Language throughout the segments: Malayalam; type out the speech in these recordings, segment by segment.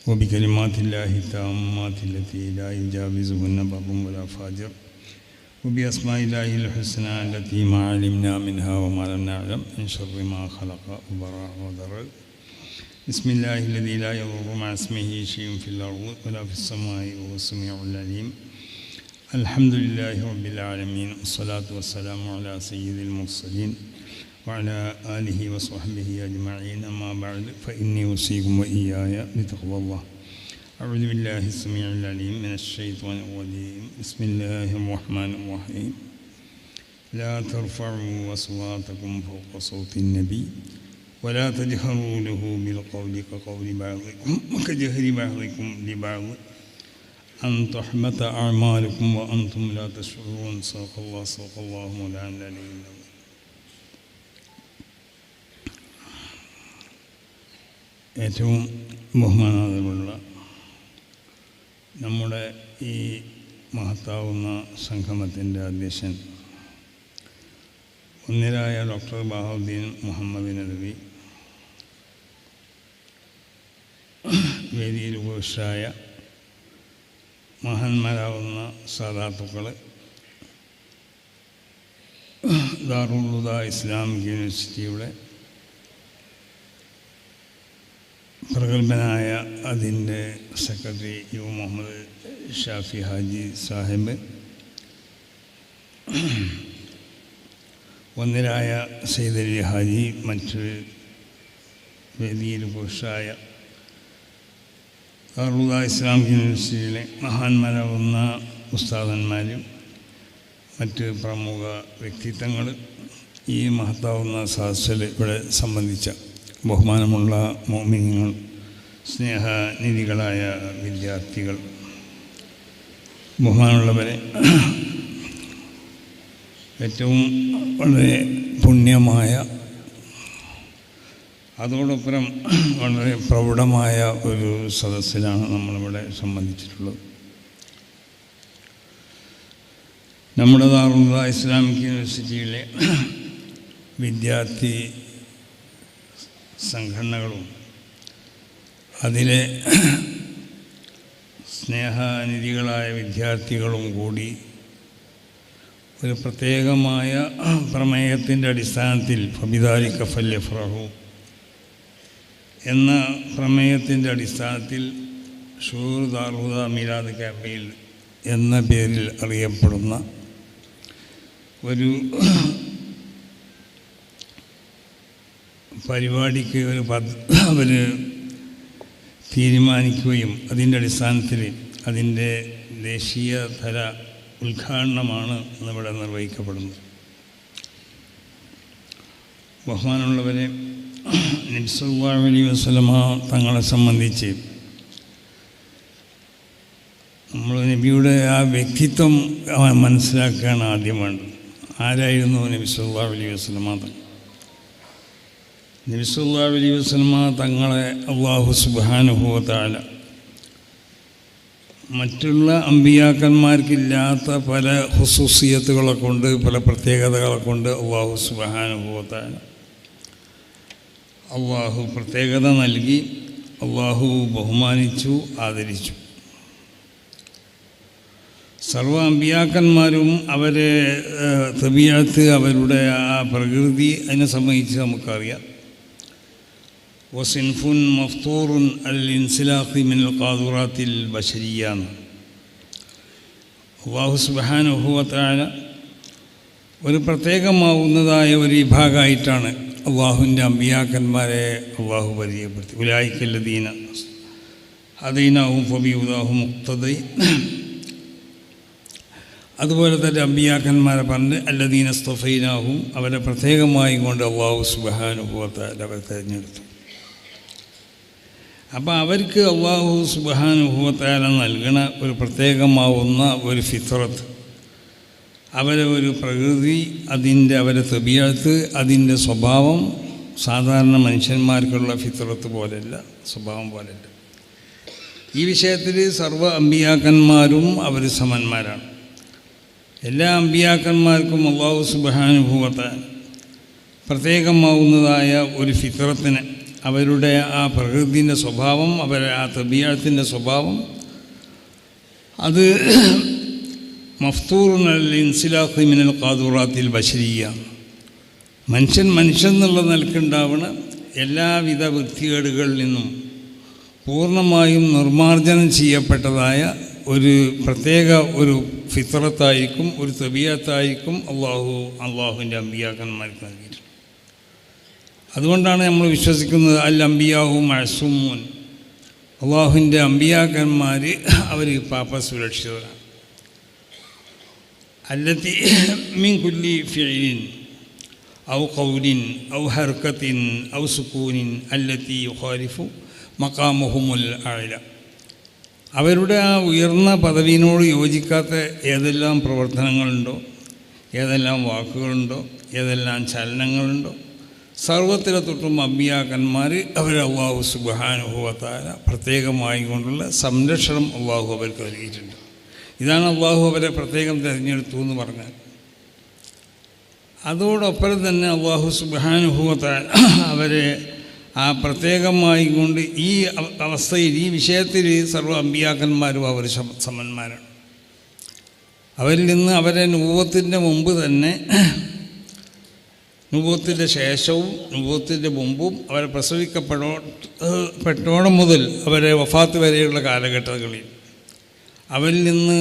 وبكلمات الله التامات التي لا يجاوزهن بر ولا فاجر وبأسماء الله الحسنى التي ما علمنا منها وما لم نعلم من شر ما خلق وبرأ وضرر. بسم الله الذي لا يضر مع اسمه شيء في الأرض ولا في السماء وهو السميع العليم. الحمد لله رب العالمين والصلاة والسلام على سيد المرسلين وعلى آله وصحبه أجمعين. أما بعد فإني أوصيكم وإياي بتقوى الله. أعوذ بالله السميع العليم من الشيطان الرجيم. بسم الله الرحمن الرحيم. لا ترفعوا أصواتكم فوق صوت النبي ولا تجهروا له بالقول كقول بعضكم وكجهر بعضكم لبعض أن تحبط أعمالكم وأنتم لا تشعرون. صدق الله مولانا العلي. ഏറ്റവും ബഹുമാനാദരവുള്ള നമ്മുടെ ഈ മഹത്താവുന്ന സംഗമത്തിൻ്റെ അധ്യക്ഷൻ ഒന്നിരായ ഡോക്ടർ ബഹാവുദ്ദീൻ മുഹമ്മദ് നദവി, വേദിയിൽ ഉപവിഷ്ടരായ മഹാന്മാരാവുന്ന സാദാത്തുക്കൾ, ദാറുൽ ഹുദ ഇസ്ലാമിക് യൂണിവേഴ്സിറ്റിയുടെ പ്രഗത്ഭനായ അതിൻ്റെ സെക്രട്ടറി യു മുഹമ്മദ് ഷാഫി ഹാജി സാഹിബ്, ഒന്നിരായ സയ്യിദലി ഹാജി, മറ്റൊരു വേദിയിൽ പുരുഷായ ദാറുൽ ഹുദ ഇസ്ലാമിക് യൂണിവേഴ്സിറ്റിയിലെ മഹാന്മാരാവുന്ന ഉസ്താദന്മാരും മറ്റ് പ്രമുഖ വ്യക്തിത്വങ്ങൾ, ഈ മഹത്താവുന്ന സദസ്സിൽ ഇവിടെ സംബന്ധിച്ച ബഹുമാനമുള്ള മോമിനികൾ, സ്നേഹനിധികളായ വിദ്യാർത്ഥികൾ, ബഹുമാനമുള്ളവരെ, ഏറ്റവും വളരെ പുണ്യമായ അതോടൊപ്പം വളരെ പ്രൗഢമായ ഒരു സദസ്സിലാണ് നമ്മളിവിടെ സംബന്ധിച്ചിട്ടുള്ളത്. നമ്മുടെ ദാറുൽ ഹുദ ഇസ്ലാമിക് യൂണിവേഴ്സിറ്റിയിലെ വിദ്യാർത്ഥി സംഘടനകളും അതിലെ സ്നേഹനിധികളായ വിദ്യാർത്ഥികളും കൂടി ഒരു പ്രത്യേകമായ പ്രമേയത്തിൻ്റെ അടിസ്ഥാനത്തിൽ ഫബിദാലിക ഫല്യഫ്റഹു എന്ന പ്രമേയത്തിൻ്റെ അടിസ്ഥാനത്തിൽ ഷൂർ ദാറുൽ ഹുദ മീലാദ് ക്യാമ്പയിൽ എന്ന പേരിൽ അറിയപ്പെടുന്ന ഒരു പരിപാടിക്ക് അവർ തീരുമാനിക്കുകയും അതിൻ്റെ അടിസ്ഥാനത്തിൽ അതിൻ്റെ ദേശീയ തല ഉദ്ഘാടനമാണ് ഇന്നിവിടെ നിർവഹിക്കപ്പെടുന്നത്. ബഹുമാനമുള്ളവരെ, നബി സല്ലല്ലാഹു അലൈഹി വസല്ലമ തങ്ങളെ സംബന്ധിച്ച് നമ്മൾ നബിയുടെ ആ വ്യക്തിത്വം മനസ്സിലാക്കുകയാണ് ആദ്യം വേണ്ടത്. ആരായിരുന്നു നബി സല്ലല്ലാഹു അലൈഹി വസല്ലമ തങ്ങൾ? നബി സല്ലല്ലാഹു അലൈഹി വസല്ലമ തങ്ങളെ അല്ലാഹു സുബ്ഹാനഹു വ തആല മറ്റുള്ള അമ്പിയാക്കന്മാർക്കില്ലാത്ത പല ഖുസൂസിയത്തുകളെ കൊണ്ട്, പല പ്രത്യേകതകളെ കൊണ്ട് അല്ലാഹു സുബ്ഹാനഹു വ തആല അല്ലാഹു പ്രത്യേകത നൽകി, അല്ലാഹു ബഹുമാനിച്ചു, ആദരിച്ചു. സർവ്വ അമ്പിയാക്കന്മാരും അവരെ തബീഅത്ത്, അവരുടെ ആ പ്രകൃതി, അതിനെ സംബന്ധിച്ച് നമുക്കറിയാം. വസിൻഫുൻ മഫ്തൂറുൻ അൽ ഇൻസിലാഖി മിനൽ ഖാദുറാത്തിൽ ബശരിയാണ്. അല്ലാഹു സുബ്ഹാനഹു വ തആല ഒരു പ്രത്യേകമാവുന്നതായ ഒരു വിഭാഗമായിട്ടാണ് അള്ളാഹുവിൻ്റെ അമ്പിയാക്കന്മാരെ അള്ളാഹു പരിചയപ്പെടുത്തി. ഉലൈക്കല്ലദീന ഹദൈനാഹും ഫബിഹുദാഹും മുഖ്തദി. അതുപോലെ തന്നെ അമ്പിയാക്കന്മാരെ പറഞ്ഞ് അല്ലദീന സ്തഫൈനാഹും, അവരെ പ്രത്യേകമായി കൊണ്ട് അല്ലാഹു സുബ്ഹാനഹു വ തആല അവരെ തിരഞ്ഞെടുത്തു. അപ്പോൾ അവർക്ക് അല്ലാഹു സുബ്ഹാനഹു വ തആല നൽകണ ഒരു പ്രത്യേകമാവുന്ന ഒരു ഫിത്രത്ത്, അവരെ ഒരു പ്രകൃതി, അവരെ തബീഅത്ത്, അതിൻ്റെ സ്വഭാവം സാധാരണ മനുഷ്യന്മാർക്കുള്ള ഫിത്രത്ത് പോലെയല്ല, സ്വഭാവം പോലെയല്ല. ഈ വിഷയത്തിൽ സർവ്വ അമ്പിയാക്കന്മാരും അവർ സമന്മാരാണ്. എല്ലാ അമ്പിയാക്കന്മാർക്കും അല്ലാഹു സുബ്ഹാനഹു വ തആല പ്രത്യേകമാവുന്നതായ ഒരു ഫിത്രത്തിനെ, അവരുടെ ആ പ്രകൃതിൻ്റെ സ്വഭാവം, അവരുടെ ആ തബീഅത്തിൻ്റെ സ്വഭാവം അത് മഫ്തൂറുൻ അൽ ഇൻസിലാഖി മിനൽ ഖാദുറാത്തിൽ ബശരിയ, മനുഷ്യൻ എന്നുള്ള നിലക്കുണ്ടാവുന്ന എല്ലാവിധ വൃത്തികേടുകളിൽ നിന്നും പൂർണ്ണമായും നിർമ്മാർജ്ജനം ചെയ്യപ്പെട്ടതായ ഒരു പ്രത്യേക ഒരു ഫിത്രത്തായിരിക്കും, ഒരു തബീഅത്തായിരിക്കും അള്ളാഹുവിൻ്റെ അമ്പിയാക്കന്മാർക്ക് നൽകിയിട്ടുണ്ട്. അതുകൊണ്ടാണ് നമ്മൾ വിശ്വസിക്കുന്നത് അൽ അംബിയാഹു മഅ്സൂമൂൻ, അള്ളാഹുവിൻ്റെ അമ്പിയാക്കന്മാർ അവർ പാപസുരക്ഷിതരാണ്. അല്ലത്തി മിൻ കുല്ലി ഫിഇലിൻ ഔ ഖൗലിൻ ഔ ഹർക്കത്തിൻ ഔ സുകൂനിൻ അല്ലത്തി യുഖാലിഫു മഖാമുഹുമുൽ അഅല, അവരുടെ ആ ഉയർന്ന പദവിയോട് യോജിക്കാത്ത ഏതെല്ലാം പ്രവർത്തനങ്ങളുണ്ടോ, ഏതെല്ലാം വാക്കുകളുണ്ടോ, ഏതെല്ലാം ചലനങ്ങളുണ്ടോ, സർവത്തിലെ തൊട്ടും അമ്പിയാക്കന്മാർ അവർ അള്ളാഹു സുബ്ഹാനഹു വ തആല പ്രത്യേകമായി കൊണ്ടുള്ള സംരക്ഷണം അള്ളാഹു അവർക്ക് നൽകിയിട്ടുണ്ട്. ഇതാണ് അള്ളാഹു അവരെ പ്രത്യേകം തിരഞ്ഞെടുത്തു എന്ന് പറഞ്ഞാൽ. അതോടൊപ്പം തന്നെ അള്ളാഹു സുബ്ഹാനഹു വ തആല അവരെ ആ പ്രത്യേകമായി കൊണ്ട് ഈ അവസ്ഥയിൽ, ഈ വിഷയത്തിൽ സർവ്വ അമ്പിയാക്കന്മാരും അവർ സമന്മാരാണ്. അവരിൽ നിന്ന് അവരെ നുബുവത്തിൻ്റെ മുമ്പ് തന്നെ, നുബുവത്തിൻ്റെ ശേഷവും നുബുവത്തിൻ്റെ മുമ്പും അവരെ പ്രസവിക്കപ്പെട്ടോളം മുതൽ അവരെ വഫാത്ത് വരെയുള്ള കാലഘട്ടങ്ങളിൽ അവരിൽ നിന്ന്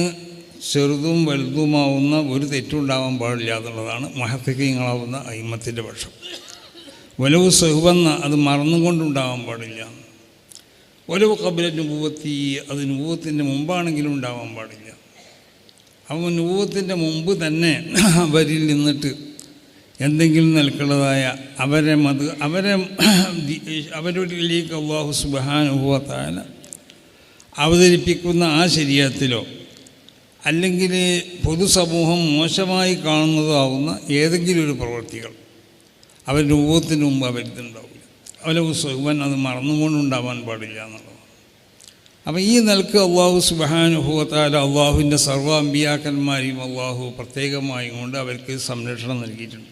ചെറുതും വലുതുമാവുന്ന ഒരു തെറ്റുണ്ടാവാൻ പാടില്ല എന്നുള്ളതാണ് മുഹഖിഖീങ്ങളാവുന്ന അയിമ്മത്തിൻ്റെ പക്ഷം. വലവ് സഹുവെന്ന അത് മറന്നുകൊണ്ടുണ്ടാവാൻ പാടില്ല. വലവ് ഖബല നുബുവത്തി, അത് നുബുവത്തിൻ്റെ മുമ്പാണെങ്കിലും ഉണ്ടാവാൻ പാടില്ല. അപ്പോൾ നുബുവത്തിൻ്റെ മുമ്പ് തന്നെ അവരിൽ നിന്നിട്ട് എന്തെങ്കിലും നിലക്കുള്ളതായ അവരിലേക്ക് അല്ലാഹു സുബ്ഹാനഹു വ തആല അവതരിപ്പിക്കുന്ന ആ ശരീഅത്തിലോ അല്ലെങ്കിൽ പൊതുസമൂഹം മോശമായി കാണുന്നതോ ആവുന്ന ഏതെങ്കിലും ഒരു പ്രവൃത്തികൾ അവരുടെ നുബുവത്തിന് മുമ്പ് അവരുന്നുണ്ടാവില്ല. അവരെ സുഹബൻ അത് മറന്നുകൊണ്ടുണ്ടാവാൻ പാടില്ല എന്നുള്ളതാണ്. അപ്പോൾ ഈ നിലക്ക് അള്ളാഹു സുബ്ഹാനഹു വ തആല അള്ളാഹുവിൻ്റെ സർവ്വ അമ്പിയാക്കന്മാരെയും അള്ളാഹു പ്രത്യേകമായി കൊണ്ട് അവർക്ക് സംരക്ഷണം നൽകിയിട്ടുണ്ട്.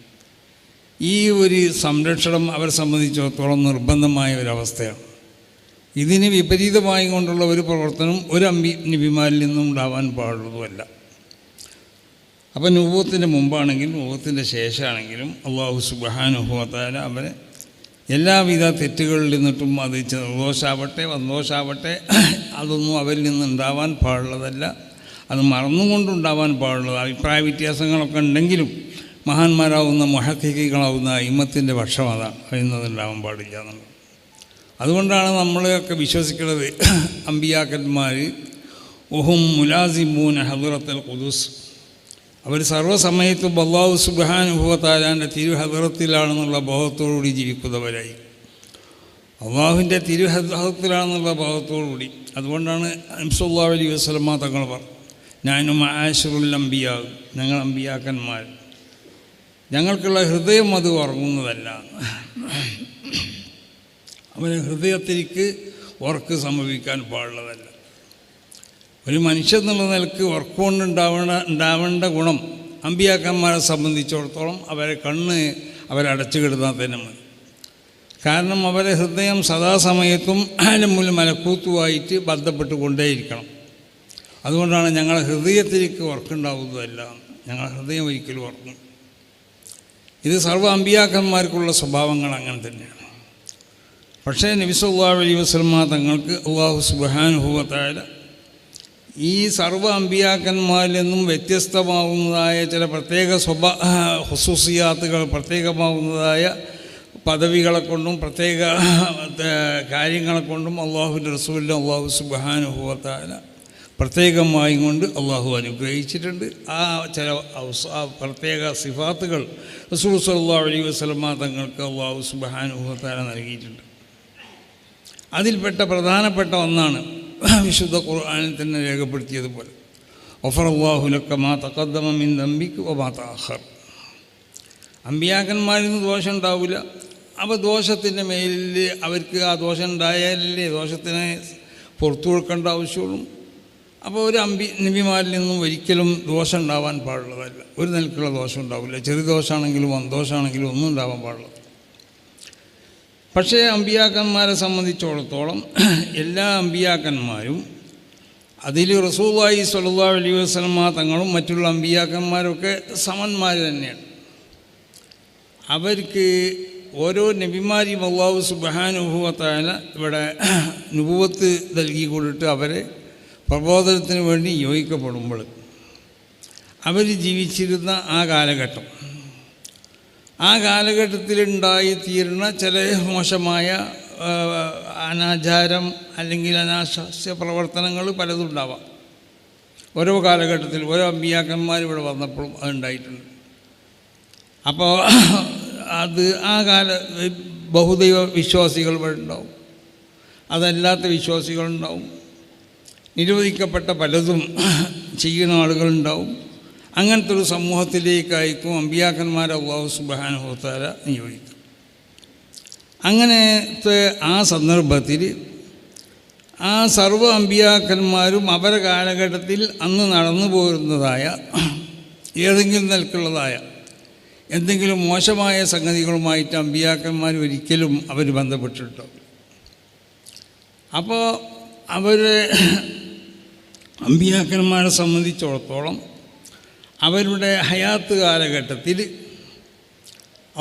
ഈ ഒരു സംരക്ഷണം അവരെ സംബന്ധിച്ചിടത്തോളം നിർബന്ധമായ ഒരവസ്ഥയാണ്. ഇതിന് വിപരീതമായി കൊണ്ടുള്ള ഒരു പ്രവർത്തനം ഒരു നബിമാരിൽ നിന്നും ഉണ്ടാവാൻ പാടുള്ളതുമല്ല. അപ്പം നുബുവത്തിൻ്റെ മുമ്പാണെങ്കിലും നുബുവത്തിൻ്റെ ശേഷമാണെങ്കിലും അള്ളാഹു സുബ്ഹാനഹു വ തആല അവരെ എല്ലാവിധ തെറ്റുകളിൽ നിന്നിട്ടും, അത് ദോഷാവട്ടെ വന്തോഷാവട്ടെ, അതൊന്നും അവരിൽ നിന്നുണ്ടാവാൻ പാടുള്ളതല്ല. അത് മറന്നുകൊണ്ടുണ്ടാവാൻ പാടുള്ളത്. അഭിപ്രായ വ്യത്യാസങ്ങളൊക്കെ ഉണ്ടെങ്കിലും മഹാന്മാരാവുന്ന മുഹഖിഖീങ്ങളാവുന്ന അയിമ്മത്തിൻ്റെ പക്ഷം അതാണ്, അതിനതുണ്ടാവാൻ പാടില്ല എന്നുള്ളത്. അതുകൊണ്ടാണ് നമ്മളൊക്കെ വിശ്വസിക്കുന്നത് അമ്പിയാക്കന്മാർ ഉഹും മുലാസിമൂന ഹദ്റത്തുൽ ഖുദൂസ്, അവർ സർവ്വസമയത്തും അല്ലാഹു സുബ്ഹാനഹു വ തആലാൻ്റെ തിരുഹദ്റത്തിലാണെന്നുള്ള ബോധത്തോടുകൂടി ജീവിക്കുന്നവരായി, അള്ളാഹുവിൻ്റെ തിരുഹദ്റത്തിലാണെന്നുള്ള ബോധത്തോടുകൂടി. അതുകൊണ്ടാണ് നബി സല്ലല്ലാഹു അലൈഹി വസല്ലമ തങ്ങൾ പറഞ്ഞു, ഞാനും മആശിറുൽ അംബിയാ, ഞങ്ങൾ അമ്പിയാക്കന്മാർ, ഞങ്ങൾക്കുള്ള ഹൃദയം അത് ഉറങ്ങുന്നതല്ല. അവരെ ഹൃദയത്തിലേക്ക് ഉറക്ക് സംഭവിക്കാൻ പാടുള്ളതല്ല. ഒരു മനുഷ്യൻ എന്നുള്ള നിലക്ക് ഉറക്കമുണ്ടാവേണ്ട ഗുണം അമ്പിയാക്കന്മാരെ സംബന്ധിച്ചിടത്തോളം അവരെ കണ്ണ് അവരടച്ചു കിടന്നാൽ തന്നെ മതി. കാരണം അവരെ ഹൃദയം സദാസമയത്തും ആലമുൽ മലക്കൂത്തുമായിട്ട് ബന്ധപ്പെട്ട് കൊണ്ടേയിരിക്കണം. അതുകൊണ്ടാണ് ഞങ്ങളെ ഹൃദയത്തിലേക്ക് ഉറക്കുണ്ടാവുന്നതല്ല, ഞങ്ങളെ ഹൃദയം ഒരിക്കലും ഉറക്കും. ഇത് സർവ്വ അമ്പിയാക്കന്മാർക്കുള്ള സ്വഭാവങ്ങൾ അങ്ങനെ തന്നെയാണ്. പക്ഷേ നബി സല്ലല്ലാഹു അലൈഹി വസല്ലമ തങ്ങൾക്ക് അല്ലാഹു സുബ്ഹാനഹു വ തആല ഈ സർവ്വ അമ്പിയാക്കന്മാരിൽ നിന്നും വ്യത്യസ്തമാവുന്നതായ ചില പ്രത്യേക ഖുസൂസിയാത്തുകൾ, പ്രത്യേകമാവുന്നതായ പദവികളെ കൊണ്ടും പ്രത്യേക കാര്യങ്ങളെ കൊണ്ടും അള്ളാഹുവിൻ്റെ റസൂലിനെ അല്ലാഹു സുബ്ഹാനഹു വ തആല പ്രത്യേകമായി കൊണ്ട് അള്ളാഹു അനുഗ്രഹിച്ചിട്ടുണ്ട്. ആ ചില പ്രത്യേക സിഫാത്തുകൾ റസൂൽ സല്ലല്ലാഹു അലൈഹി വസല്ലമ തങ്ങൾക്ക് അള്ളാഹു സുബ്ഹാനഹു വ തആല നൽകിയിട്ടുണ്ട്. അതിൽപ്പെട്ട പ്രധാനപ്പെട്ട ഒന്നാണ് വിശുദ്ധ ഖുർആനിൽ തന്നെ രേഖപ്പെടുത്തിയതുപോലെ ഗഫറല്ലാഹു ലക മാ തഖദ്ദമ മിൻ ദംബിക വമാ തഅഖർ. അമ്പിയാക്കന്മാരിൽ നിന്ന് ദോഷം ഉണ്ടാവില്ല. അപ്പോൾ ദോഷത്തിൻ്റെ മേലിൽ അവർക്ക് ആ ദോഷം ഉണ്ടായാലല്ലേ ദോഷത്തിനെ പുറത്തു കൊടുക്കേണ്ട ആവശ്യമുള്ളൂ. അപ്പോൾ ഒരു നബിമാരിൽ നിന്നും ഒരിക്കലും ദോഷം ഉണ്ടാവാൻ പാടുള്ളതല്ല. ഒരു നിലക്കുള്ള ദോഷം ഉണ്ടാവില്ല. ചെറിയ ദോഷമാണെങ്കിലും വന്തോഷമാണെങ്കിലും ഒന്നും ഉണ്ടാവാൻ പാടില്ല. പക്ഷേ അമ്പിയാക്കന്മാരെ സംബന്ധിച്ചിടത്തോളം എല്ലാ അമ്പിയാക്കന്മാരും അതിൽ റസൂലുള്ളാഹി സ്വല്ലല്ലാഹു അലൈഹി വസല്ലം തങ്ങളും മറ്റുള്ള അമ്പിയാക്കന്മാരൊക്കെ സമന്മാർ തന്നെയാണ്. അവർക്ക് ഓരോ നബിമാരെയും അല്ലാഹു സുബ്ഹാനഹു വ തആല ഇവിടെ നുബുവത്ത് നൽകി കൊടുത്തിട്ട് അവരെ പ്രബോധനത്തിന് വേണ്ടി നിയോഗിക്കപ്പെടുമ്പോൾ അവർ ജീവിച്ചിരുന്ന ആ കാലഘട്ടം, ആ കാലഘട്ടത്തിലുണ്ടായിത്തീരുന്ന ചില മോശമായ അനാചാരം അല്ലെങ്കിൽ അനാശാസ്യ പ്രവർത്തനങ്ങൾ പലതുണ്ടാവാം. ഓരോ കാലഘട്ടത്തിൽ ഓരോ അമ്പിയാക്കന്മാർ ഇവിടെ വന്നപ്പോഴും അതുണ്ടായിട്ടുണ്ട്. അപ്പോൾ അത് ആ ബഹുദൈവ വിശ്വാസികൾ ഇവിടെ ഉണ്ടാവും, അതല്ലാത്ത വിശ്വാസികളുണ്ടാവും, നിരോധിക്കപ്പെട്ട പലതും ചെയ്യുന്ന ആളുകളുണ്ടാവും. അങ്ങനത്തെ ഒരു സമൂഹത്തിലേക്കായിരിക്കും അമ്പിയാക്കന്മാരെ അല്ലാഹു സുബ്ഹാനഹു വ തആല നിയോഗിക്കും. അങ്ങനത്തെ ആ സന്ദർഭത്തിൽ ആ സർവ്വ അമ്പിയാക്കന്മാരും അവരുടെ കാലഘട്ടത്തിൽ അന്ന് നടന്നു പോരുന്നതായ ഏതെങ്കിലും നിലക്കുള്ളതായ എന്തെങ്കിലും മോശമായ സംഗതികളുമായിട്ട് അമ്പിയാക്കന്മാർ ഒരിക്കലും അവർ ബന്ധപ്പെട്ടിട്ടോ. അപ്പോൾ അവർ അമ്പിയാക്കന്മാരെ സംബന്ധിച്ചിടത്തോളം അവരുടെ ഹയാത്ത് കാലഘട്ടത്തിൽ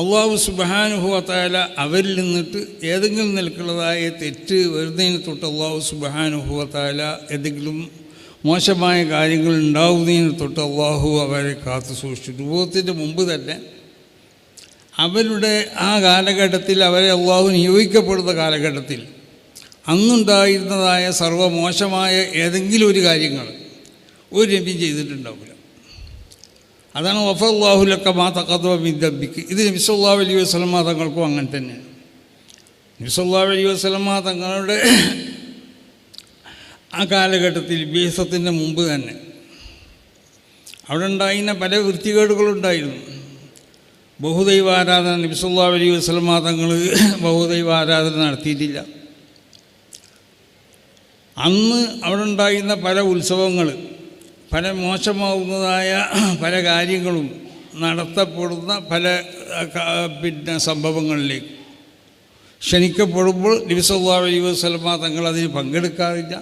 അല്ലാഹു സുബ്ഹാനഹു വ തആല അവരിൽ നിന്നിട്ട് ഏതെങ്കിലും നിലക്കുള്ളതായ തെറ്റ് വരുന്നതിന് തൊട്ട് അല്ലാഹു സുബ്ഹാനഹു വ തആല എന്തെങ്കിലും മോശമായ കാര്യങ്ങൾ ഉണ്ടാവുന്നതിന് തൊട്ട് അല്ലാഹു അവരെ കാത്തു സൂക്ഷിച്ചു. രൂപത്തിൻ്റെ മുമ്പ് തന്നെ അവരുടെ ആ കാലഘട്ടത്തിൽ അവരെ അല്ലാഹു നിയോഗിക്കപ്പെടുന്ന കാലഘട്ടത്തിൽ അന്നുണ്ടായിരുന്നതായ സർവ്വമോശമായ ഏതെങ്കിലും ഒരു കാര്യങ്ങൾ ഒരു നബിയും ചെയ്തിട്ടുണ്ടാവില്ല. അതാണ് വഫല്ലാഹു ലക മാ തഖദ്ദമ മിൻ ദംബിക്. ഇത് നബി സല്ലല്ലാഹു അലൈഹി വസല്ലം തങ്ങൾക്കും അങ്ങനെ തന്നെയാണ്. നബി സല്ലല്ലാഹു അലൈഹി വസല്ലം തങ്ങളുടെ ആ കാലഘട്ടത്തിൽ ബിഅ്സത്തിൻ്റെ മുമ്പ് തന്നെ അവിടെ ഉണ്ടായിരുന്ന പല വൃത്തികേടുകളുണ്ടായിരുന്നു. ബഹുദൈവാരാധന നബി സല്ലല്ലാഹു അലൈഹി വസല്ലം തങ്ങൾ ബഹുദൈവാരാധന നടത്തിയിട്ടില്ല. അന്ന് അവിടെ ഉണ്ടായിരുന്ന പല ഉത്സവങ്ങൾ, പല മോശമാവുന്നതായ പല കാര്യങ്ങളും നടത്തപ്പെടുന്ന പല സംഭവങ്ങളിലേക്ക് ക്ഷണിക്കപ്പെടുമ്പോൾ നബി സല്ലല്ലാഹു അലൈഹി വസല്ലം തങ്ങൾ അതിന് പങ്കെടുക്കാറില്ല.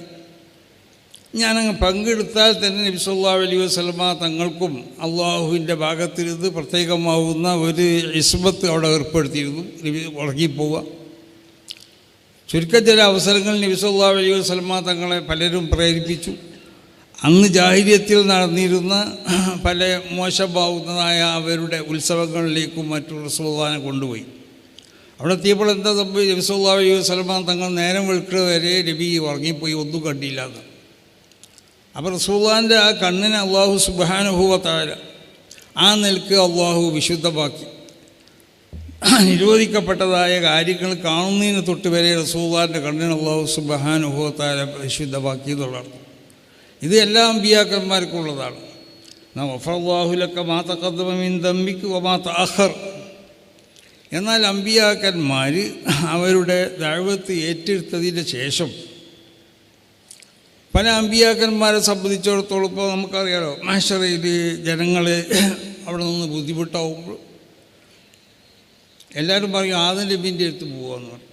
ഞാനങ്ങ് പങ്കെടുത്താൽ തന്നെ നബി സല്ലല്ലാഹു അലൈഹി വസല്ലം തങ്ങൾക്കും അള്ളാഹുവിൻ്റെ ഭാഗത്തിരുന്ന് പ്രത്യേകമാവുന്ന ഒരു ഇസ്മത്ത് അവിടെ ഏർപ്പെടുത്തിയിരുന്നു. നബി ഉറങ്ങിപ്പോവുക. ചുരുക്കം ചില അവസരങ്ങളിൽ നബി സല്ലല്ലാഹു അലൈഹി വസല്ലം തങ്ങളെ പലരും പ്രേരിപ്പിച്ചു. അന്ന് ജാഹിലിയത്തിൽ നടന്നിരുന്ന പല മോശമാവുന്നതായ അവരുടെ ഉത്സവങ്ങളിലേക്കും മറ്റു റസൂലുള്ളാഹിനെ കൊണ്ടുപോയി. അവിടെ എത്തിയപ്പോൾ എന്താ സംഭവിച്ചു? നബി സല്ലല്ലാഹു അലൈഹി വസല്ലം തങ്ങൾ നേരം വെളുക്കുക വരെ നബി ഉറങ്ങിപ്പോയി, ഒന്നും കണ്ടില്ല എന്ന്. അപ്പോൾ റസൂലുള്ളാഹിൻ്റെ ആ കണ്ണിനെ അല്ലാഹു സുബ്ഹാനഹു വ തആല ആ നിലക്ക് അല്ലാഹു വിശുദ്ധമാക്കി. നിരോധിക്കപ്പെട്ടതായ കാര്യങ്ങൾ കാണുന്നതിന് തൊട്ട് വരെ റസൂലുള്ളാഹിൻ്റെ കണ്ണിനെ അല്ലാഹു സുബ്ഹാനഹു വ തആല വിശുദ്ധമാക്കി എന്നുള്ളതാണ്. ഇത് എല്ലാ അമ്പിയാക്കന്മാർക്കുള്ളതാണ്. വഫല്ലാഹു ലക മാ തഖദ്ദമ മിൻ ദംബിക വമാ തഅഖർ. എന്നാൽ അമ്പിയാക്കന്മാർ അവരുടെ ദഅവത്ത് ഏറ്റെടുത്തതിൻ്റെ ശേഷം പല അമ്പിയാക്കന്മാരെ സംബന്ധിച്ചിടത്തോളം ഇപ്പോൾ നമുക്കറിയാലോ, മഹ്ശറയിൽ ജനങ്ങൾ അവിടെ നിന്ന് ബുദ്ധിമുട്ടാവുമ്പോൾ എല്ലാവരും പറയും ആദം നബീൻ്റെ അടുത്ത് പോകാമെന്ന് പറയും.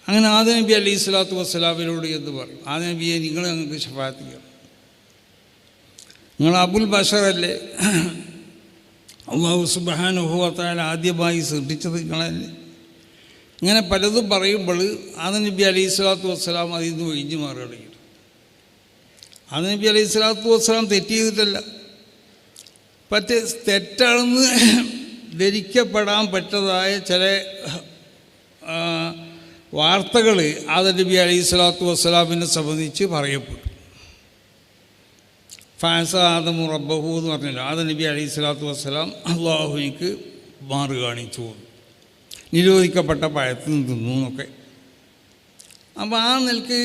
അങ്ങനെ ആദം നബി അലൈഹി സ്വലാത്തു വസ്സലാമിനോട് എന്ന് പറയും, ആദം നബിയെ നിങ്ങൾ ഞങ്ങൾക്ക് ശഫാഅത്ത് ചെയ്യണം, നിങ്ങൾ അബുൽ ബഷറല്ലേ, അല്ലാഹു സുബ്ഹാനഹു വ തആല ആദ്യമായി സൃഷ്ടിച്ചത് നിങ്ങളല്ലേ. ഇങ്ങനെ പലതും പറയുമ്പോൾ ആദം നബി അലൈഹി സ്വലാത്തു വസ്സലാം അതിൽ നിന്ന് ഒഴിഞ്ഞു മാറുകയാണ്. ആദം നബി അലൈഹി സ്വലാത്തു വസ്സലാം തെറ്റ് ചെയ്തിട്ടല്ല, തെറ്റാണെന്ന് ധരിക്കപ്പെടാൻ പറ്റതായ ചില വാർത്തകൾ ആദം നബി അലൈഹി സ്വലാത്തു വസ്സലാമിനെ സംബന്ധിച്ച് പറയപ്പെട്ടു. ഫാസ ആദമു റബ്ബഹു എന്ന് പറഞ്ഞല്ലോ, ആദം നബി അലൈഹി സ്വലാത്തു വസ്സലാം അള്ളാഹുവിക്ക് മാറ് കാണിച്ചു, നിരോധിക്കപ്പെട്ട പഴത്തിൽ നിന്ന് തിന്നു എന്നൊക്കെ. അപ്പോൾ ആ നിലക്ക്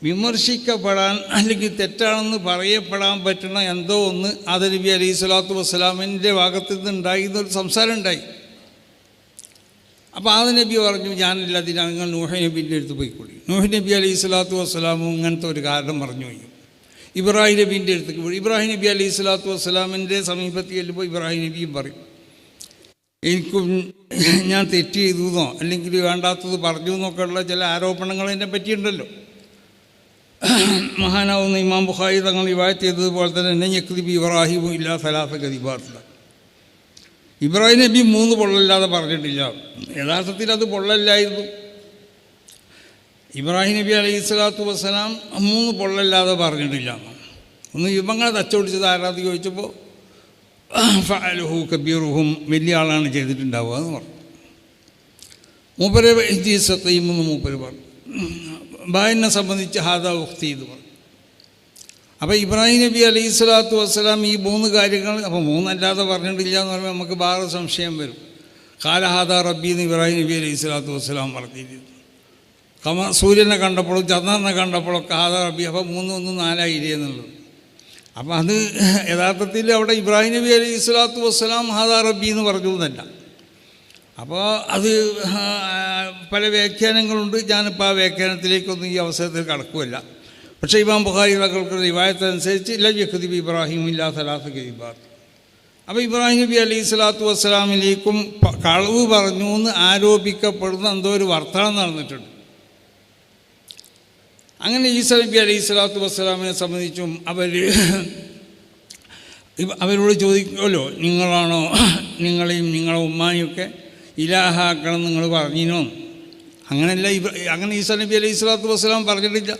വിമർശിക്കപ്പെടാൻ അല്ലെങ്കിൽ തെറ്റാണെന്ന് പറയപ്പെടാൻ പറ്റുന്ന എന്തോ ഒന്ന് ആദം നബി അലൈഹി സ്വലാത്തു വസ്സലാമിൻ്റെ ഭാഗത്തു നിന്ന് ഉണ്ടായിരുന്നൊരു സംസാരം ഉണ്ടായി. അപ്പോൾ ആദം നബി പറഞ്ഞു, ഞാനില്ല, അതിനാണ് നിങ്ങൾ നൂഹ് നബീൻ്റെ അടുത്ത് പോയിക്കൊള്ളി. നൂഹ് നബി അലൈഹി സ്വലാത്തു വസ്സലാമും ഇങ്ങനത്തെ ഒരു കാരണം പറഞ്ഞു പോയി. ഇബ്രാഹിം നബീൻ്റെ അടുത്തേക്ക് പോയി. ഇബ്രാഹിം നബി അലൈഹി സ്വലാത്തു വസ്സലാമിൻ്റെ സമീപത്ത് ചെല്ലുമ്പോൾ ഇബ്രാഹിം നബിയും പറയും, എനിക്കും ഞാൻ തെറ്റ് ചെയ്തു എന്നോ അല്ലെങ്കിൽ വേണ്ടാത്തത് പറഞ്ഞു എന്നൊക്കെയുള്ള ചില ആരോപണങ്ങൾ എന്നെ പറ്റിയിട്ടുണ്ടല്ലോ. മഹാനാവുന്ന ഇമാം ബുഖാരി തങ്ങൾ റിവായത്ത് ചെയ്തതുപോലെ തന്നെ എന്നെ യക്തിബി ഇബ്രാഹിമും ഇല്ലാ സലാസ ഗദിബാത്തില്ല. ഇബ്രാഹിം നബി 3 പൊള്ളല്ലാതെ പറഞ്ഞിട്ടില്ല. യഥാർത്ഥത്തിൽ അത് പൊള്ളല്ലായിരുന്നു. ഇബ്രാഹിം നബി അലൈഹി സ്വലാത്തു വസ്സലാം 3 പൊള്ളല്ലാതെ പറഞ്ഞിട്ടില്ല. ഒന്ന് ഇവങ്ങളെ തച്ചോടിച്ചത് ആരാധന ചോദിച്ചപ്പോൾ ഫഅലുഹു കബീറുഹും, വലിയ ആളാണ് ചെയ്തിട്ടുണ്ടാവുക എന്ന് പറഞ്ഞു. മൂപ്പര് സത്തീമെന്ന് മൂപ്പര് പറഞ്ഞു. ബായനെ സംബന്ധിച്ച് ഹാദാ ഉഖ്തി എന്ന് പറഞ്ഞു. അപ്പോൾ ഇബ്രാഹിം നബി അലൈഹി സ്വലാത്തു വസ്സലാം ഈ 3 കാര്യങ്ങൾ, അപ്പോൾ 3 അല്ലാതെ പറഞ്ഞിട്ടില്ല എന്ന് പറയുമ്പോൾ നമുക്ക് വേറെ സംശയം വരും. കാല ഹാദാ റബ്ബി എന്ന് ഇബ്രാഹിം നബി അലൈഹി സ്വലാത്തു വസ്സലാം പറഞ്ഞിരുന്നു. സൂര്യനെ കണ്ടപ്പോഴും ചന്ദ്രനെ കണ്ടപ്പോഴൊക്കെ ഹാദാ റബ്ബി, അപ്പോൾ 3 1 4 ആയില്ലേ എന്നുള്ളത്. അപ്പം അത് യഥാർത്ഥത്തിൽ അവിടെ ഇബ്രാഹിം നബി അലൈഹി സ്വലാത്തു വസ്സലാം ഹാദാ റബ്ബി എന്ന് പറഞ്ഞു എന്നല്ല. അപ്പോൾ അത് പല വ്യാഖ്യാനങ്ങളുണ്ട്. ഞാനിപ്പോൾ ആ വ്യാഖ്യാനത്തിലേക്കൊന്നും ഈ അവസരത്തിൽ കടക്കുകയല്ല. പക്ഷേ ഇമാം ബുഖാരി തങ്ങൾക്ക് റിവായത്തനുസരിച്ച് ലം യക്ദിബ് ഇബ്രാഹിം ഇല്ലാ സലാസ ഗദിബാത്ത്. അപ്പോൾ ഇബ്രാഹിം നബി അലൈഹി സ്വലാത്തു വസ്സലാമിലേക്കും കളവ് പറഞ്ഞു എന്ന് ആരോപിക്കപ്പെടുന്ന എന്തോ ഒരു വർത്തമാനം നടന്നിട്ടുണ്ട്. അങ്ങനെ ഈസാ നബി അലൈഹി സ്വലാത്തു വസ്സലാമിനെ സംബന്ധിച്ചും അവരോട് ചോദിക്കുമല്ലോ, നിങ്ങളാണോ നിങ്ങളെയും നിങ്ങളെ ഉമ്മാനെയൊക്കെ ഇലാഹാക്കണം നിങ്ങൾ പറഞ്ഞിനോ? അങ്ങനെയല്ല, അങ്ങനെ ഈസാ നബി അലൈഹി സ്വലാത്തു വസ്സലാം പറഞ്ഞിട്ടില്ല.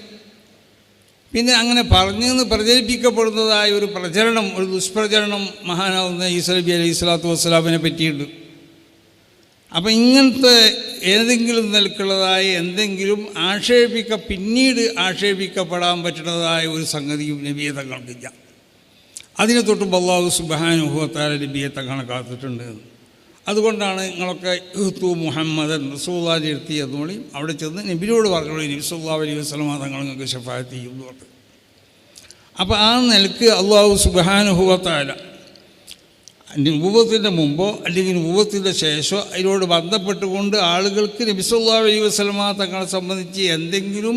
പിന്നെ അങ്ങനെ പറഞ്ഞെന്ന് പ്രചരിപ്പിക്കപ്പെടുന്നതായ ഒരു പ്രചരണം, ഒരു ദുഷ്പ്രചരണം മഹാനാവുന്ന ഈസാ നബി അലൈഹി സ്വലാത്തു വസ്സലാമിനെ പറ്റിയിട്ട്. അപ്പം ഇങ്ങനത്തെ ഏതെങ്കിലും നിലക്കുള്ളതായ എന്തെങ്കിലും പിന്നീട് ആക്ഷേപിക്കപ്പെടാൻ പറ്റുന്നതായ ഒരു സംഗതിയും നബിയെ തങ്ങൾക്കില്ല. അതിനെ തൊട്ടും അല്ലാഹു സുബ്ഹാനഹു വ തആല നബിയെ തങ്ങളെ കാത്തിട്ടുണ്ട്. അതുകൊണ്ടാണ് നിങ്ങളൊക്കെ മുഹമ്മദൻ റസൂലുള്ളാഹി ഇരുത്തിയതുകൊണ്ട് അവിടെ ചെന്ന് നബിയോട് പറഞ്ഞോളൂ, നബി സല്ലല്ലാഹു അലൈഹി വസല്ലം തങ്ങൾ നിങ്ങൾക്ക് ശഫാഅത്ത് ചെയ്യും എന്ന് പറഞ്ഞു. അപ്പോൾ ആ നിലക്ക് അല്ലാഹു സുബ്ഹാനഹു വ തആല നുബുവത്തിൻ്റെ മുമ്പോ അല്ലെങ്കിൽ നുബുവത്തിൻ്റെ ശേഷമോ അതിനോട് ബന്ധപ്പെട്ടുകൊണ്ട് ആളുകൾക്ക് നബി സല്ലല്ലാഹു അലൈഹി വസല്ലം തങ്ങളെ സംബന്ധിച്ച് എന്തെങ്കിലും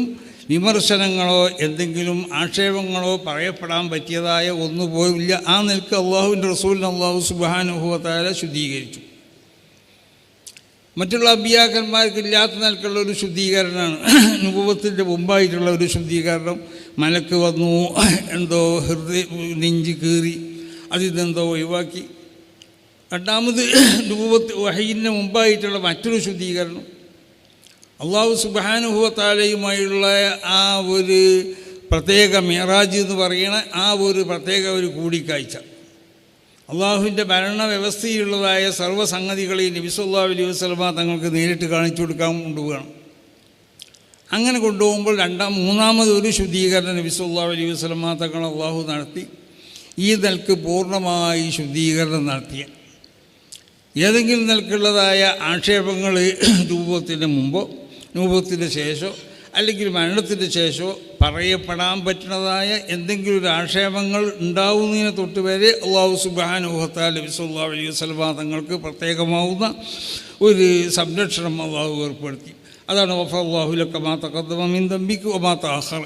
വിമർശനങ്ങളോ എന്തെങ്കിലും ആക്ഷേപങ്ങളോ പറയപ്പെടാൻ പറ്റിയതായ ഒന്നുപോയില്ല. ആ നിലക്ക് അള്ളാഹുവിൻ്റെ റസൂലിനെ അല്ലാഹു സുബ്ഹാനഹു വ തആല ശുദ്ധീകരിച്ചു. മറ്റുള്ള അമ്പിയാക്കന്മാർക്ക് ഇല്ലാത്ത നിലക്കുള്ള ഒരു ശുദ്ധീകരണമാണ് നുബുവത്തിൻ്റെ മുമ്പായിട്ടുള്ള ഒരു ശുദ്ധീകരണം. മലക്ക് വന്നു, എന്തോ നെഞ്ച് കീറി, അതിതെന്തോ ഒഴിവാക്കി. രണ്ടാമത് നുബുവത്ത് വഹയിന് മുമ്പായിട്ടുള്ള മറ്റൊരു ശുദ്ധീകരണം അല്ലാഹു സുബ്ഹാനഹു വ തആലയുമായുള്ള ആ ഒരു പ്രത്യേക മിഅ്റാജ് എന്ന് പറയുന്ന ആ ഒരു പ്രത്യേക ഒരു കൂടിക്കാഴ്ച. അള്ളാഹുവിൻ്റെ ഭരണ വ്യവസ്ഥയിലുള്ളതായ സർവ്വസംഗതികളെയും നബി സല്ലല്ലാഹു അലൈഹി വസല്ലം തങ്ങൾക്ക് നേരിട്ട് കാണിച്ചു കൊടുക്കാൻ കൊണ്ടുപോകണം. അങ്ങനെ കൊണ്ടുപോകുമ്പോൾ മൂന്നാമത് ഒരു ശുദ്ധീകരണം നബി സല്ലല്ലാഹു അലൈഹി വസല്ലം തങ്ങൾ അള്ളാഹു നടത്തി. ഈ നിലക്ക് പൂർണ്ണമായി ശുദ്ധീകരണം നടത്തിയ ഏതെങ്കിലും നിലക്കുള്ളതായ ആക്ഷേപങ്ങൾ നുബുവത്തിന് മുമ്പോ നുബുവത്തിന് ശേഷമോ അല്ലെങ്കിൽ മരണത്തിന് ശേഷമോ പറയപ്പെടാൻ പറ്റുന്നതായ എന്തെങ്കിലും ഒരു ആക്ഷേപങ്ങൾ ഉണ്ടാവുന്നതിനെ തൊട്ട് വരെ അല്ലാഹു സുബ്ഹാനഹു വ തആല നബി സല്ലല്ലാഹു അലൈഹി വസല്ലം തങ്ങൾക്ക് പ്രത്യേകമാവുന്ന ഒരു സംരക്ഷണം അല്ലാഹു ഏർപ്പെടുത്തി. അതാണ് വഫറല്ലാഹു ലക മാ തഖദ്ദമ മിൻ ദംബിക വമാ തഅഖറ.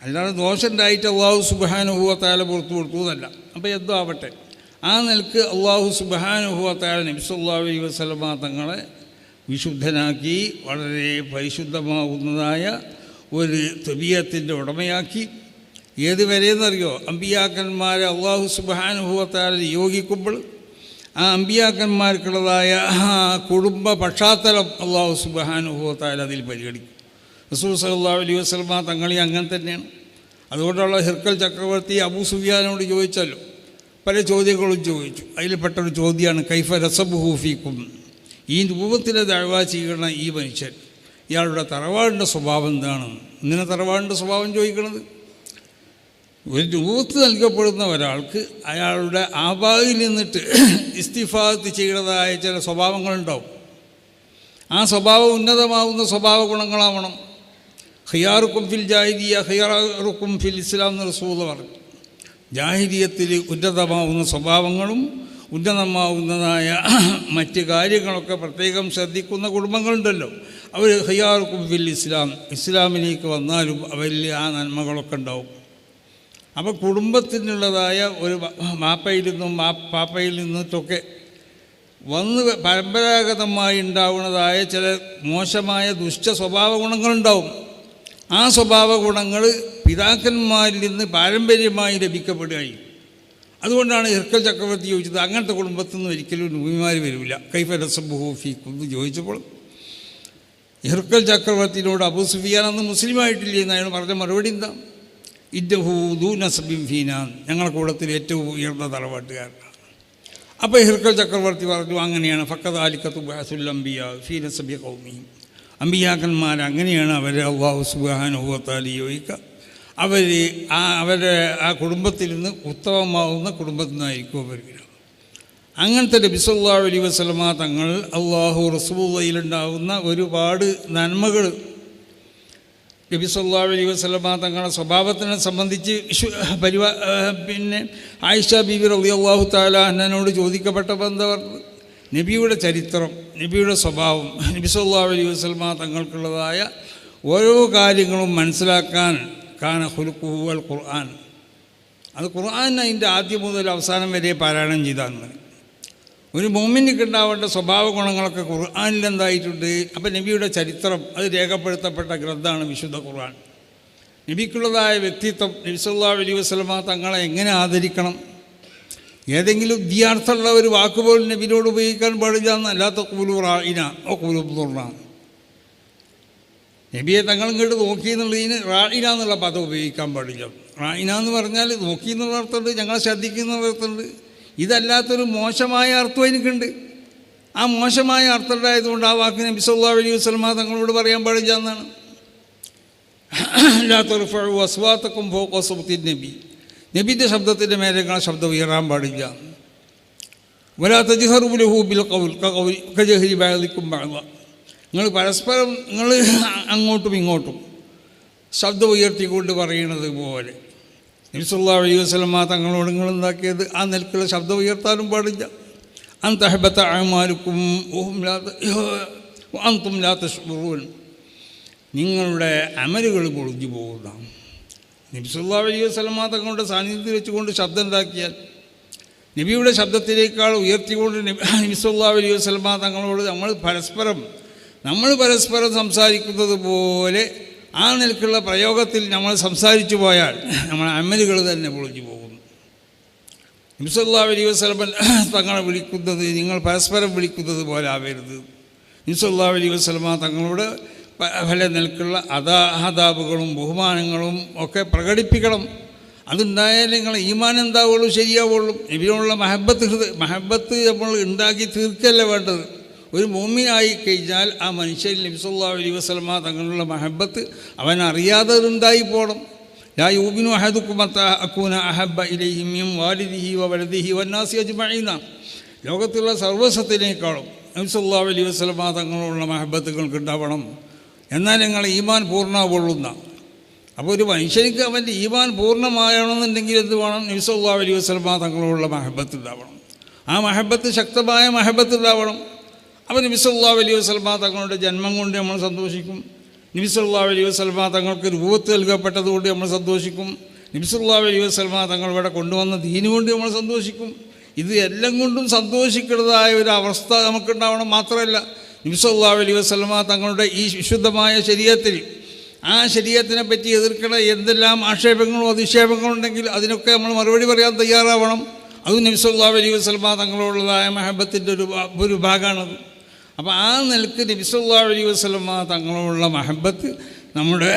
അല്ലാതെ ദോഷമുണ്ടായിട്ട് അല്ലാഹു സുബ്ഹാനഹു വ തആല പുറത്തു കൊടുത്തു എന്നല്ല. അപ്പോൾ എന്തോ ആവട്ടെ, ആ നിലക്ക് അല്ലാഹു സുബ്ഹാനഹു വ തആല നബി സല്ലല്ലാഹു അലൈഹി വസല്ലം തങ്ങളെ വിശുദ്ധനാക്കി വളരെ പരിശുദ്ധമാകുന്നതായ ഒരു തബീയത്തിൻ്റെ ഉടമയാക്കി. ഏതുവരെയെന്നറിയോ? അമ്പിയാക്കന്മാരെ അല്ലാഹു സുബ്ഹാനഹു വ തആല നിയോഗിക്കുമ്പോൾ ആ അമ്പിയാക്കന്മാർക്കുള്ളതായ കുടുംബ പശ്ചാത്തലം അല്ലാഹു സുബ്ഹാനഹു വ തആല അതിൽ പരിഗണിക്കും. റസൂൽ സല്ലല്ലാഹു അലൈഹി വസല്ലം തങ്ങളി അങ്ങനെ തന്നെയാണ്. അതുകൊണ്ടുള്ള ഹിർക്കൽ ചക്രവർത്തി അബൂ സുഫിയാനോട് ചോദിച്ചല്ലോ, പല ചോദ്യങ്ങളും ചോദിച്ചു. അതിൽപ്പെട്ടൊരു ചോദ്യമാണ് കൈഫ റസബുഹു ഫീക്കും. ഈ രൂപത്തിലെ ദഅവ ചെയ്യുന്ന ഈ മനുഷ്യൻ, ഇയാളുടെ തറവാടിൻ്റെ സ്വഭാവം എന്താണ്? ഇങ്ങനെ തറവാടിൻ്റെ സ്വഭാവം ചോദിക്കുന്നത്, ഒരു രൂപത്ത് നൽകപ്പെടുന്ന ഒരാൾക്ക് അയാളുടെ ആബായിൽ നിന്നിട്ട് ഇസ്തിഫാദത്ത് ചെയ്യുന്നതായ ചില സ്വഭാവങ്ങളുണ്ടാവും. ആ സ്വഭാവം ഉന്നതമാവുന്ന സ്വഭാവ ഗുണങ്ങളാവണം. ഖിയാറുക്കും ഫിൽ ജാഹിലിയ്യ ഖിയാറുക്കും ഫിൽ ഇസ്ലാം എന്ന് റസൂൽ പറഞ്ഞു. ജാഹിലിയത്തിൽ ഉന്നതമാവുന്ന സ്വഭാവങ്ങളും ഉന്നതമാവുന്നതായ മറ്റ് കാര്യങ്ങളൊക്കെ പ്രത്യേകം ശ്രദ്ധിക്കുന്ന കുടുംബങ്ങളുണ്ടല്ലോ, അവർ ഖിയാറുക്കും ഫിൽ ഇസ്ലാം, ഇസ്ലാമിലേക്ക് വന്നാലും അവരിൽ ആ നന്മകളൊക്കെ ഉണ്ടാവും. അപ്പോൾ കുടുംബത്തിനുള്ളതായ ഒരു പാപ്പയിൽ നിന്നിട്ടൊക്കെ പരമ്പരാഗതമായി ഉണ്ടാവുന്നതായ ചില മോശമായ ദുഷ്ട സ്വഭാവ ഗുണങ്ങളുണ്ടാവും. ആ സ്വഭാവ ഗുണങ്ങൾ പിതാക്കന്മാരിൽ നിന്ന് പാരമ്പര്യമായി ലഭിക്കപ്പെടുകയായി. അതുകൊണ്ടാണ് ഹിർക്കൽ ചക്രവർത്തി ചോദിച്ചത്, അങ്ങനത്തെ കുടുംബത്തിൽ നിന്ന് ഒരിക്കലും നബിമാർ വരില്ല, കൈഫ നസബുഹു ഫീക്കും എന്ന് ചോദിച്ചപ്പോൾ ഹിർക്കൽ ചക്രവർത്തിയോട് അബൂ സുഫിയാൻ അന്ന് മുസ്ലിമായിട്ടില്ല എന്ന് അയാൾ പറഞ്ഞ മറുപടി എന്താ? ഇന്നഹു ദൂ നസബിൻ ഫീനാ, ഞങ്ങളുടെ കൂട്ടത്തിൽ ഏറ്റവും ഉയർന്ന തറവാട്ടുകാരനാണ്. അപ്പോൾ ഹിർക്കൽ ചക്രവർത്തി പറഞ്ഞു, അങ്ങനെയാണ് ഫഖദാലിക തുബഅസുൽ അംബിയ ഫീ നസബി ഖൗമിഹിം, അമ്പിയാക്കന്മാർ അങ്ങനെയാണ് അവരെ അല്ലാഹു സുബ്ഹാനഹു വ തആല നിയോഗിക്കുക. അവരുടെ ആ കുടുംബത്തിൽ നിന്ന് ഉത്തമമാവുന്ന കുടുംബത്തിൽ നിന്നായിരിക്കും അവർ വരിക. അങ്ങനത്തെ നബി സല്ലല്ലാഹു അലൈഹി വസല്ലമ തങ്ങൾ അല്ലാഹു റസൂലുള്ളാഹിയിലുണ്ടാവുന്ന ഒരുപാട് നന്മകൾ നബി സല്ലല്ലാഹു അലൈഹി വസല്ലമ തങ്ങളുടെ സ്വഭാവത്തിനെ സംബന്ധിച്ച് പിന്നെ ആയിഷ ബീവി റളിയല്ലാഹു തആല അൻഹയോട് ചോദിക്കപ്പെട്ടപ്പോൾ എന്താ പറഞ്ഞത്? നബിയുടെ ചരിത്രം, നബിയുടെ സ്വഭാവം, നബി സല്ലല്ലാഹു അലൈഹി വസല്ലമ തങ്ങൾക്കുള്ളതായ ഓരോ കാര്യങ്ങളും മനസ്സിലാക്കാൻ കാന ഖുലുഖുഹു അൽ ഖുർആൻ, അത് ഖുർആൻ അതിൻ്റെ ആദ്യം മുതൽ അവസാനം വരെ പാരായണം ചെയ്താൽ മതി. ഒരു മുഅ്മിനിക്ക് ഉണ്ടാവേണ്ട സ്വഭാവ ഗുണങ്ങളൊക്കെ ഖുർആനിൽ എന്തായിട്ടുണ്ട്? അപ്പം നബിയുടെ ചരിത്രം അത് രേഖപ്പെടുത്തപ്പെട്ട ഗ്രന്ഥമാണ് വിശുദ്ധ ഖുർആൻ. നബിക്കുള്ളതായ വ്യക്തിത്വം, നബി സല്ലല്ലാഹു അലൈഹി വസല്ലമ തങ്ങളെ എങ്ങനെ ആദരിക്കണം, ഏതെങ്കിലും വിദ്യാർത്ഥമുള്ള ഒരു വാക്കുപോലും നബിയോട് ഉപയോഗിക്കാൻ പാടില്ല എന്നല്ല. തഖൂലു റാഇന വഖൂലു ദുർറ, നബിയെ തങ്ങൾ ഇങ്ങോട്ട് നോക്കി എന്നുള്ളതിന് റാഇന എന്നുള്ള പദം ഉപയോഗിക്കാൻ പാടില്ല. റാഇന എന്ന് പറഞ്ഞാൽ നോക്കി എന്നുള്ള അർത്ഥമുണ്ട്, ഞങ്ങളെ ശ്രദ്ധിക്കുന്ന അർത്ഥമുണ്ട്. ഇതല്ലാത്തൊരു മോശമായ അർത്ഥം എനിക്കുണ്ട്. ആ മോശമായ അർത്ഥം ഉണ്ടായതുകൊണ്ട് ആ വാക്ക് നബി സല്ലല്ലാഹു അലൈഹി വസല്ലമ തങ്ങളോട് പറയാൻ പാടില്ല എന്നാണ്. ലാ തർഫഉ അസ്വാതകും ഫൗഖ സൗതി നബി, നബിൻ്റെ ശബ്ദത്തിൻ്റെ മേലെ നിങ്ങളെ ശബ്ദം ഉയരാൻ പാടില്ല. വലാ തജ്ഹറു ലഹു ബിൽ ഖൗൽ കജഹരി ബഅദികും ബഅദ, നിങ്ങൾ പരസ്പരം നിങ്ങൾ അങ്ങോട്ടും ഇങ്ങോട്ടും ശബ്ദം ഉയർത്തിക്കൊണ്ട് പറയുന്നത് പോലെ നബി സല്ലല്ലാഹു അലൈഹി വസല്ലമ തങ്ങളോട് നിങ്ങൾ എന്താക്കിയത്? ആ നിലക്കുള്ള ശബ്ദം ഉയർത്താനും പാടില്ല. അൻ തഹബത അഅമാലുക്കും വഅൻതും ലാ തശ്ഉറൂൻ, നിങ്ങളുടെ അമലുകൾ പൊളിഞ്ഞു പോകുന്ന. നബി സല്ലല്ലാഹു അലൈഹി വസല്ലമ തങ്ങളുടെ സാന്നിധ്യത്തിൽ വെച്ചുകൊണ്ട് ശബ്ദം ഉണ്ടാക്കിയാൽ നബിയുടെ ശബ്ദത്തിനേക്കാൾ ഉയർത്തിക്കൊണ്ട് നബി സല്ലല്ലാഹു അലൈഹി വസല്ലമ തങ്ങളോട് നമ്മൾ പരസ്പരം സംസാരിക്കുന്നത് പോലെ ആ നിലക്കുള്ള പ്രയോഗത്തിൽ നമ്മൾ സംസാരിച്ചു പോയാൽ നമ്മുടെ അമലുകൾ തന്നെ പൊളിഞ്ഞു പോകുന്നു. നബി സല്ലല്ലാഹു അലൈഹി വസല്ലം തങ്ങളെ വിളിക്കുന്നത് നിങ്ങൾ പരസ്പരം വിളിക്കുന്നത് പോലെ ആവരുത്. നബി സല്ലല്ലാഹു അലൈഹി വസല്ലം തങ്ങളോട് പല നിലക്കുള്ള ആദാബുകളും ബഹുമാനങ്ങളും ഒക്കെ പ്രകടിപ്പിക്കണം. അതുണ്ടായാലേ നിങ്ങൾ ഈമാൻ എന്താവുള്ളൂ, ശരിയാവുള്ളൂ. നബിയോടുള്ള മഹബത്ത് നമ്മൾ ഉണ്ടാക്കി തീർക്കല്ല വേണ്ടത്. ഒരു മുഅ്മിനായി കഴിഞ്ഞാൽ ആ മനുഷ്യൻ നബി സല്ലല്ലാഹു അലൈഹി വസല്ലം തങ്ങളുള്ള മഹബത്ത് അവൻ അറിയാതെ ഉണ്ടായി പോകണം. ലാ യുമിനു അഹദുക്കും ഹത്താ അകൂന അഹബ്ബ ഇലൈഹി മിൻ വാലിദിഹി വവലദിഹി വന്നാസി അജ്മഈന, ലോകത്തുള്ള സർവ്വസത്തിനേക്കാളും നബി സല്ലല്ലാഹു അലൈഹി വസല്ലം തങ്ങളുള്ള മഹബത്തുകൾക്ക് ഉണ്ടാവണം. എന്നാൽ നിങ്ങൾ ഈമാൻ പൂർണ്ണമാവുള്ളുന്ന. അപ്പോൾ ഒരു മനുഷ്യനിക്ക് അവൻ്റെ ഈമാൻ പൂർണ്ണമാകണമെന്നുണ്ടെങ്കിൽ എന്ത് വേണം? നബി സല്ലല്ലാഹു അലൈഹി വസല്ലം തങ്ങളുള്ള മഹബത്ത് ഉണ്ടാവണം. ആ മഹബത്ത് ശക്തമായ മഹബത്ത് ഉണ്ടാവണം. അപ്പോൾ നബി സല്ലല്ലാഹു അലൈഹി വസല്ലം തങ്ങളുടെ ജന്മം കൊണ്ട് നമ്മൾ സന്തോഷിക്കും. നബി സല്ലല്ലാഹു അലൈഹി വസല്ലം തങ്ങൾക്ക് രൂപത്ത് നൽകപ്പെട്ടത് കൊണ്ട് നമ്മൾ സന്തോഷിക്കും. നബി സല്ലല്ലാഹു അലൈഹി വസല്ലം തങ്ങൾ ഇവിടെ കൊണ്ടുവന്ന ദീന് കൊണ്ട് നമ്മൾ സന്തോഷിക്കും. ഇത് എല്ലാം കൊണ്ടും സന്തോഷിക്കുന്നതായ ഒരു അവസ്ഥ നമുക്കുണ്ടാവണം. മാത്രമല്ല നബി സല്ലല്ലാഹു അലൈഹി വസല്ലം തങ്ങളുടെ ഈ വിശുദ്ധമായ ശരീഅത്തിൽ ആ ശരീഅത്തിനെ പറ്റി എതിർക്കുന്ന എന്തെല്ലാം ആക്ഷേപങ്ങളും അധിക്ഷേപങ്ങളും ഉണ്ടെങ്കിൽ അതിനൊക്കെ നമ്മൾ മറുപടി പറയാൻ തയ്യാറാവണം. അതും നബി സല്ലല്ലാഹു അലൈഹി വസല്ലം തങ്ങളുള്ളതായ മഹബത്തിൻ്റെ ഒരു ഭാഗമാണത്. അപ്പോൾ ആ നിലക്ക് നബി സല്ലല്ലാഹു അലൈഹി വസല്ലം തങ്ങളുള്ള മഹബത്ത് നമ്മുടെ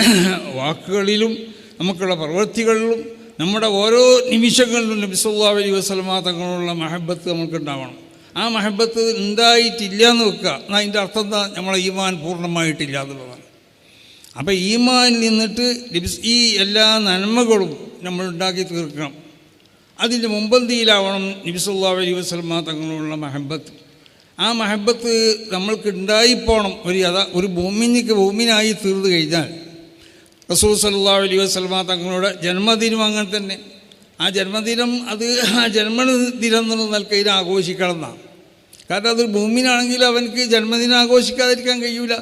വാക്കുകളിലും നമുക്കുള്ള പ്രവൃത്തികളിലും നമ്മുടെ ഓരോ നിമിഷങ്ങളിലും നബി സല്ലല്ലാഹു അലൈഹി വസല്ലം തങ്ങളുള്ള മഹബത്ത് നമുക്കുണ്ടാവണം. ആ മഹബത്ത് ഉണ്ടായിട്ടില്ല എന്ന് വെക്കുക, എന്നാൽ അതിൻ്റെ അർത്ഥം എന്താ? നമ്മളെ ഈമാൻ പൂർണ്ണമായിട്ടില്ല എന്നുള്ളതാണ്. അപ്പോൾ ഈമാനിൽ നിന്നിട്ട് ഈ എല്ലാ നന്മകളും നമ്മൾ ഉണ്ടാക്കി തീർക്കണം. അതിൻ്റെ മുമ്പന്തിയിലാവണം നബി സല്ലല്ലാഹു അലൈഹി വസല്ലം തങ്ങളുള്ള മഹബത്ത്. ആ മഹബത്ത് നമ്മൾക്ക് ഉണ്ടായിപ്പോണം. ഒരു ഭൂമിനായി തീർന്നു കഴിഞ്ഞാൽ റസൂൽ സല്ലല്ലാഹു അലൈഹി വസല്ലം തങ്ങളുടെ ജന്മദിനം അങ്ങനെ തന്നെ. ആ ജന്മദിനം ആ ജന്മദിനം എന്നുള്ള നിലയ്ക്ക് ആഘോഷിക്കണം എന്നാണ്. കാരണം അതൊരു ഭൂമിനാണെങ്കിൽ അവനക്ക് ജന്മദിനം ആഘോഷിക്കാതിരിക്കാൻ കഴിയൂല.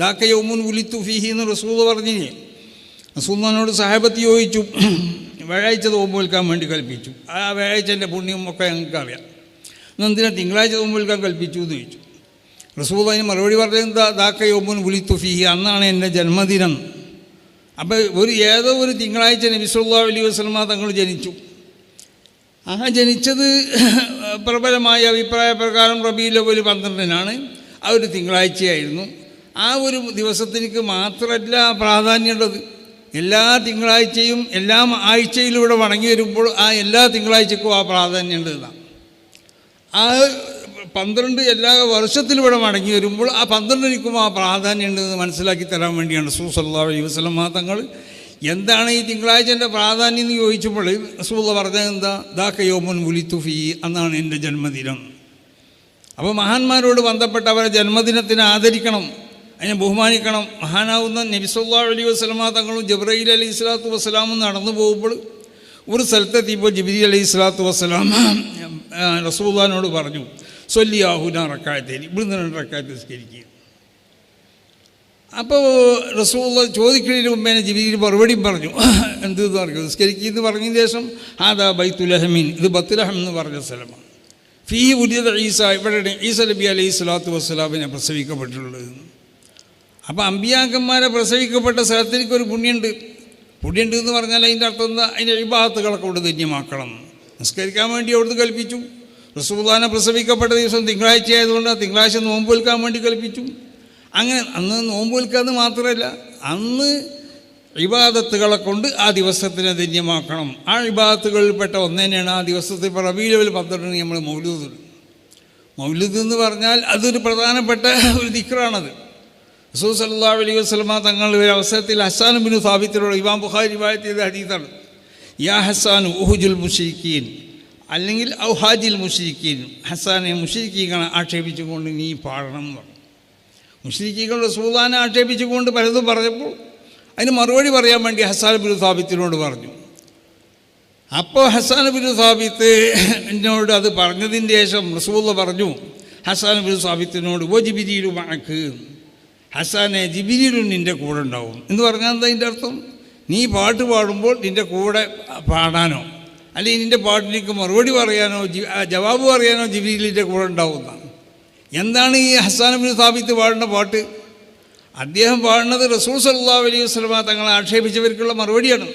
ദാക യൗമുൻ ഉലിത്തു ഫീഹി എന്ന് റസൂൽ പറഞ്ഞില്ലേ. റസൂലിനോട് സഹാബത്ത് ചോദിച്ചു, വ്യാഴാഴ്ച നോമ്പ് വെക്കാൻ വേണ്ടി കൽപ്പിച്ചു. ആ വ്യാഴാഴ്ചൻ്റെ പുണ്യം ഒക്കെ ഞങ്ങൾക്ക് അറിയാം. എന്തിനാ തിങ്കളാഴ്ച നോമ്പ് വിൽക്കാൻ കൽപ്പിച്ചു എന്ന് ചോദിച്ചു. റസൂൽ അതിന് മറുപടി പറഞ്ഞത് ദാക്ക യൗമുൻ വുലിദ്തു ഫീഹി, അന്നാണ് എൻ്റെ ജന്മദിനം. അപ്പോൾ ഏതോ ഒരു തിങ്കളാഴ്ച നബി സല്ലല്ലാഹു അലൈഹി വസല്ലമ തങ്ങൾ ജനിച്ചു. ആ ജനിച്ചത് പ്രബലമായ അഭിപ്രായ പ്രകാരം റബീഉൽ അവ്വൽ 12-നാണ്. ആ ഒരു തിങ്കളാഴ്ചയായിരുന്നു. ആ ഒരു ദിവസത്തിലേക്ക് മാത്രമല്ല പ്രാധാന്യമുള്ളത്, എല്ലാ തിങ്കളാഴ്ചയും എല്ലാ ആഴ്ചയിലൂടെ മടങ്ങി വരുമ്പോൾ ആ എല്ലാ തിങ്കളാഴ്ചക്കും ആ പ്രാധാന്യമുള്ളതാണ്. ആ 12 എല്ലാ വർഷത്തിലൂടെ മടങ്ങി വരുമ്പോൾ ആ 12-നിക്കും ആ പ്രാധാന്യമുണ്ടെന്ന് മനസ്സിലാക്കി തരാൻ വേണ്ടിയാണ് റസൂൽ സല്ലല്ലാഹു അലൈഹി വസല്ലം തങ്ങൾ എന്താണ് ഈ തിങ്കളാഴ്ചൻ്റെ പ്രാധാന്യം എന്ന് ചോദിച്ചപ്പോൾ റസൂൽ പറഞ്ഞത് എന്താ? ദാക യൗമുൻ വുലിദ്തു ഫീഹി, അന്നാണ് എൻ്റെ ജന്മദിനം. അപ്പോൾ മഹാന്മാരോട് ബന്ധപ്പെട്ട അവരെ ജന്മദിനത്തിനെ ആദരിക്കണം, അതിനെ ബഹുമാനിക്കണം. മഹാനാവുന്ന നബി സല്ലല്ലാഹു അലൈഹി വസല്ലം തങ്ങളും ജിബ്രീൽ അലൈഹി സ്വലാത്തു വസ്സലാമും നടന്നു പോകുമ്പോൾ ഒരു സ്ഥലത്തെത്തിയപ്പോൾ ജിബ്രീൽ അലൈഹി സ്വലാത്തു വസ്സലാം റസൂലുള്ളാഹിനോട് പറഞ്ഞു, സ്വല്ലി ആഹുന റക്അത്തൈനി, ഇവിടുന്ന് 2 റക്അത്ത് നിസ്കരിക്കുക. അപ്പോൾ റസൂലുള്ളാഹി ചോദിക്കുന്നതിന് മുമ്പേ ജിബ്രീൽ മറുപടിയും പറഞ്ഞു. എന്തെന്ന് പറഞ്ഞു? നിസ്കരിക്കുക പറഞ്ഞതിന് ശേഷം ഹാദാ ബൈത്തുലഹമീൻ, ഇത് ബത്തുലഹം എന്ന് പറഞ്ഞ സ്ഥലമാണ്. ഫീഹി വുലിദ ഈസ, ഇവിടെ ഈസ നബി അലൈഹി സ്വലാത്തു വസ്സലാമിനെ പ്രസവിക്കപ്പെട്ടിട്ടുള്ളത്. അപ്പോൾ അമ്പിയാക്കന്മാരെ പ്രസവിക്കപ്പെട്ട സ്ഥലത്തിലേക്ക് ഒരു പുണ്യമുണ്ട്. പുണ്യമുണ്ട് എന്ന് പറഞ്ഞാൽ അതിൻ്റെ അർത്ഥം എന്താ? അതിൻ്റെ ഇബാദത്തുകളൊക്കെ കൊണ്ട് ധന്യമാക്കണം. നിസ്കരിക്കാൻ വേണ്ടി അവിടുന്ന് കൽപ്പിച്ചു. റസൂലുള്ളാഹിനെ പ്രസവിക്കപ്പെട്ട ദിവസം തിങ്കളാഴ്ച ആയതുകൊണ്ട് തിങ്കളാഴ്ച നോമ്പ് വിൽക്കാൻ വേണ്ടി കൽപ്പിച്ചു. അങ്ങനെ അന്ന് നോമ്പ് വിൽക്കാന്ന് മാത്രമല്ല, അന്ന് ഇബാദത്തുകളെ കൊണ്ട് ആ ദിവസത്തിനെ ധന്യമാക്കണം. ആ ഇബാദത്തുകളിൽപ്പെട്ട ഒന്ന് തന്നെയാണ് ആ ദിവസത്തിൽ ഇപ്പോൾ റബീഉൽ അവ്വൽ 12 നമ്മൾ മൗലൂദ്. മൗലൂദ് എന്ന് പറഞ്ഞാൽ അതൊരു പ്രധാനപ്പെട്ട ഒരു ദിക്റാണത്. റസൂൽ സല്ലല്ലാഹു അലൈഹി വസല്ലം തങ്ങൾ ഒരു അവസരത്തിൽ ഹസ്സാൻ ഇബ്നു സാബിത്തിനോട്, ഇമാം ബുഖാരി റിവായത്ത് ചെയ്ത ഹദീസാണ്, യാ ഹസ്സാൻ ഉഹുജുൽ മുശ്രിക്കീൻ അല്ലെങ്കിൽ ഔഹാജിൽ മുശ്രിക്കീൻ, ഹസ്സാനെ മുശ്രിക്കീകളെ ആക്ഷേപിച്ചുകൊണ്ട് നീ പാടണം എന്ന് പറഞ്ഞു. മുശ്രിക്കീകൾ റസൂലുള്ളാഹിനെ ആക്ഷേപിച്ചുകൊണ്ട് പലതും പറഞ്ഞപ്പോൾ അതിന് മറുപടി പറയാൻ വേണ്ടി ഹസ്സാൻ ഇബ്നു സാബിത്തിനോട് പറഞ്ഞു. അപ്പോൾ ഹസ്സാൻ ഇബ്നു സാബിത്ത് എന്നോട് അത് പറഞ്ഞതിന് ശേഷം റസൂലുള്ളാഹി പറഞ്ഞു ഹസ്സാൻ ഇബ്നു സാബിത്തിനോട്, ഓ ജിബ്രീലു മഅക്ക്, ഹസ്സാനെ ജിബ്രീലും നിൻ്റെ കൂടെ ഉണ്ടാവും എന്ന് പറഞ്ഞാൽ എന്താ അതിൻ്റെ അർത്ഥം? നീ പാട്ട് പാടുമ്പോൾ നിൻ്റെ കൂടെ പാടാനോ അല്ലെങ്കിൽ നിൻ്റെ പാട്ടിലേക്ക് മറുപടി പറയാനോ ജവാബ് പറയാനോ ജിബ്രീലിൻ്റെ കൂടെ ഉണ്ടാവുന്നതാണ്. എന്താണ് ഈ ഹസ്സാൻ ഇബ്നു സാബിത്ത് പാടുന്ന പാട്ട്? അദ്ദേഹം പാടുന്നത് റസൂൽ സല്ലല്ലാഹു അലൈഹി വസല്ലം തങ്ങളെ ആക്ഷേപിച്ചവർക്കുള്ള മറുപടിയാണ്.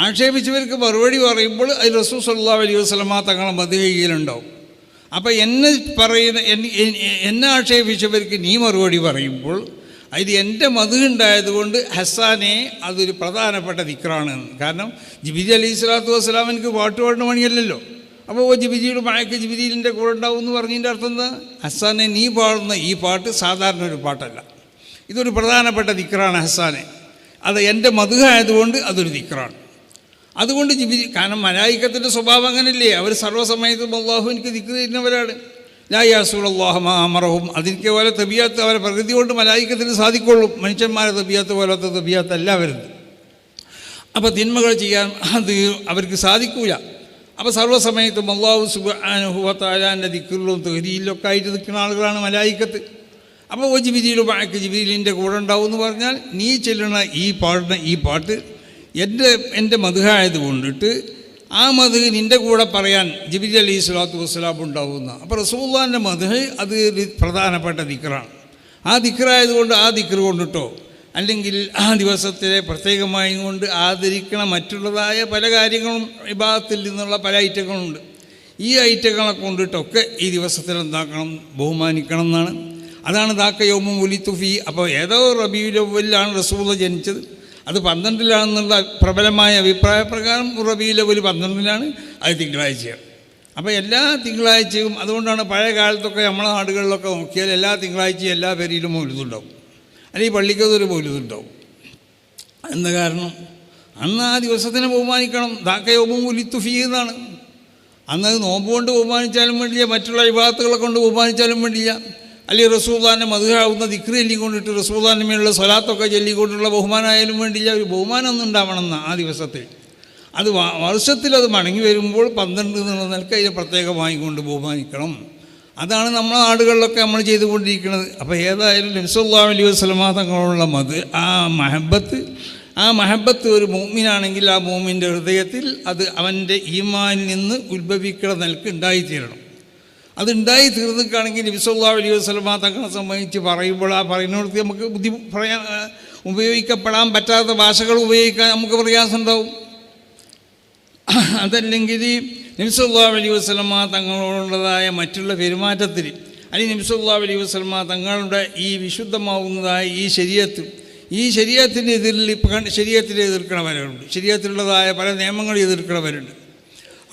ആക്ഷേപിച്ചവർക്ക് മറുപടി പറയുമ്പോൾ അതിൽ റസൂൽ സല്ലല്ലാഹു അലൈഹി വസല്ലം തങ്ങളെ മദ്ഹുണ്ടാവും. അപ്പോൾ എന്നെ ആക്ഷേപിച്ചവർക്ക് നീ മറുപടി പറയുമ്പോൾ അതിൽ എൻ്റെ മദ്ഹുണ്ടായതുകൊണ്ട് ഹസ്സാനെ അതൊരു പ്രധാനപ്പെട്ട ദിക്റാണ്. കാരണം ജിബ്രീൽ അലൈഹി സ്വലാത്തു വസ്സലാം എനിക്ക് പാട്ട് പാടുന്ന പണിയല്ലല്ലോ. അപ്പോൾ ജിബ്രീൽ മഅക്ക്, ജിബ്രീലിൻ്റെ കൂടെ ഉണ്ടാവും എന്ന് പറഞ്ഞതിൻ്റെ അർത്ഥം എന്താ? ഹസ്സാനെ നീ പാടുന്ന ഈ പാട്ട് സാധാരണ ഒരു പാട്ടല്ല, ഇതൊരു പ്രധാനപ്പെട്ട ദിക്റാണ് ഹസ്സാനെ. അത് എൻ്റെ മദ്ഹായതുകൊണ്ട് അതൊരു ദിക്റാണ്. അതുകൊണ്ട് ജിബ്രീൽ, കാരണം മലായിക്കത്തിൻ്റെ സ്വഭാവം അങ്ങനെയല്ലേ, അവർ സർവ്വസമയത്തും അല്ലാഹു എനിക്ക് ദിക്ർ തരുന്നവരാണ്. ലാ യഅ്സുനല്ലാഹ മാ അമറഹും, അതിൻ്റെ പോലെ തബിയത്ത് അവരെ പ്രകൃതി കൊണ്ട് മലായിക്കത്തിന് സാധിക്കുള്ളൂ. മനുഷ്യന്മാരെ തബിയത്ത് പോലത്തെ തബിയത്തല്ല വരുന്നത്. അപ്പോൾ തിന്മകൾ ചെയ്യാൻ അത് അവർക്ക് സാധിക്കൂല. അപ്പോൾ സർവ്വസമയത്തും അല്ലാഹു സുബ്ഹാനഹു വ തആലാൻ്റെ ദിക്റിലും തഹ്ലീലിലൊക്കെ ആയിട്ട് നിൽക്കുന്ന ആളുകളാണ് മലായിക്കത്ത്. അപ്പോൾ ഓ ജിബ്രീലു മഅക്ക്, ജിബ്രീലിൻ്റെ കൂടെ ഉണ്ടാവും എന്ന് പറഞ്ഞാൽ നീ ചെല്ലണ പാടുന്ന ഈ പാട്ട് എൻ്റെ മദ്ഹായത് കൊണ്ടിട്ട് ആ മദ്ഹ് നിൻ്റെ കൂടെ പറയാൻ ജിബ്രീൽ അലൈഹി സ്വലാത്തു വസ്സലാം ഉണ്ടാവുന്ന. അപ്പോൾ റസൂലുള്ളാഹിൻ്റെ മദ്ഹ് അത് പ്രധാനപ്പെട്ട ദിക്റാണ്. ആ ദിക്റായതുകൊണ്ട് ആ ദിക്ർ കൊണ്ടിട്ടോ അല്ലെങ്കിൽ ആ ദിവസത്തിലെ പ്രത്യേകമായി കൊണ്ട് ആദരിക്കണ മറ്റുള്ളതായ പല കാര്യങ്ങളും ഇബാദത്തിൽ നിന്നുള്ള പല ഐറ്റങ്ങളുണ്ട്. ഈ ഐറ്റങ്ങളെ കൊണ്ടിട്ടൊക്കെ ഈ ദിവസത്തിൽ എന്താക്കണം? ബഹുമാനിക്കണം എന്നാണ്. അതാണ് ദാക യൗമുൻ വുലിദ്തു ഫീഹി. അപ്പോൾ ഏതോ റബീഉൽ അവ്വലിലാണ് റസൂലുള്ളാഹി ജനിച്ചത്, അത് 12-ലാണെന്നുള്ള പ്രബലമായ അഭിപ്രായ പ്രകാരം റബീഉൽ അവ്വൽ 12-ലാണ്, അത് തിങ്കളാഴ്ചയാണ്. അപ്പോൾ എല്ലാ തിങ്കളാഴ്ചയും, അതുകൊണ്ടാണ് പഴയ കാലത്തൊക്കെ നമ്മളെ നാടുകളിലൊക്കെ നോക്കിയാൽ എല്ലാ തിങ്കളാഴ്ചയും എല്ലാ പേരിലും മൗലിദുണ്ടാവും, അല്ലെങ്കിൽ പള്ളിക്കതൊരു മൗലിദുണ്ടാവും. എന്താ കാരണം? അന്ന് ആ ദിവസത്തിനെ ബഹുമാനിക്കണം. ദാക യൗമുൻ വുലിദ്തു ഫീഹി എന്നാണ്. അന്നത് നോമ്പ് കൊണ്ട് ബഹുമാനിച്ചാലും വേണ്ടില്ല, മറ്റുള്ള ഇബാദത്തുകളെ കൊണ്ട് ബഹുമാനിച്ചാലും വേണ്ടില്ല, അല്ലെങ്കിൽ റസൂലുള്ളാഹിൻ്റെ മദ്ഹാവുന്ന ദിക്ർ ചൊല്ലിക്കൊണ്ടിട്ട് റസൂലുള്ളാഹിൻ്റെ മേലുള്ള സ്വലാത്തൊക്കെ ചൊല്ലിക്കൊണ്ടുള്ള ബഹുമാനമായാലും വേണ്ടില്ല. ഒരു ബഹുമാനമൊന്നും ഉണ്ടാവണമെന്ന് ആ ദിവസത്തിൽ. അത് വർഷത്തിലത് മടങ്ങി വരുമ്പോൾ 12 എന്നുള്ള നിലക്ക് അതിനെ പ്രത്യേകമായി കൊണ്ട് ബഹുമാനിക്കണം. അതാണ് നമ്മളെ നാടുകളിലൊക്കെ നമ്മൾ ചെയ്തുകൊണ്ടിരിക്കുന്നത്. അപ്പോൾ ഏതായാലും നബി സല്ലല്ലാഹു അലൈഹി വസല്ലം തങ്ങളുള്ള ആ മഹബത്ത് ഒരു മുഅ്മിനാണെങ്കിൽ ആ മുഅ്മിൻ്റെ ഹൃദയത്തിൽ അത് അവൻ്റെ ഈമാനിൽ നിന്ന് ഉത്ഭവിക്കുന്ന നിലക്ക് ഉണ്ടായിത്തീരണം. അതുണ്ടായി തീർന്നിക്കുകയാണെങ്കിൽ നബി സല്ലല്ലാഹു അലൈഹി വസല്ലമ തങ്ങളെ സംബന്ധിച്ച് പറയുമ്പോൾ ആ പറയുന്നിടത്ത് നമുക്ക് ഉപയോഗിക്കപ്പെടാൻ പറ്റാത്ത ഭാഷകൾ ഉപയോഗിക്കാൻ നമുക്ക് പ്രയാസം ഉണ്ടാവും. അതല്ലെങ്കിൽ നബി സല്ലല്ലാഹു അലൈഹി വസല്ലമ തങ്ങളോടുള്ളതായ മറ്റുള്ള പെരുമാറ്റത്തിൽ അല്ലെങ്കിൽ നബി സല്ലല്ലാഹു അലൈഹി വസല്ലമ തങ്ങളുടെ ഈ വിശുദ്ധമാവുന്നതായ ഈ ശരീഅത്തിൻ്റെ എതിരിൽ ശരീഅത്തിനെ എതിർക്കണവരുണ്ട്, ശരീഅത്തിലുള്ളതായ പല നിയമങ്ങൾ എതിർക്കണവരുണ്ട്.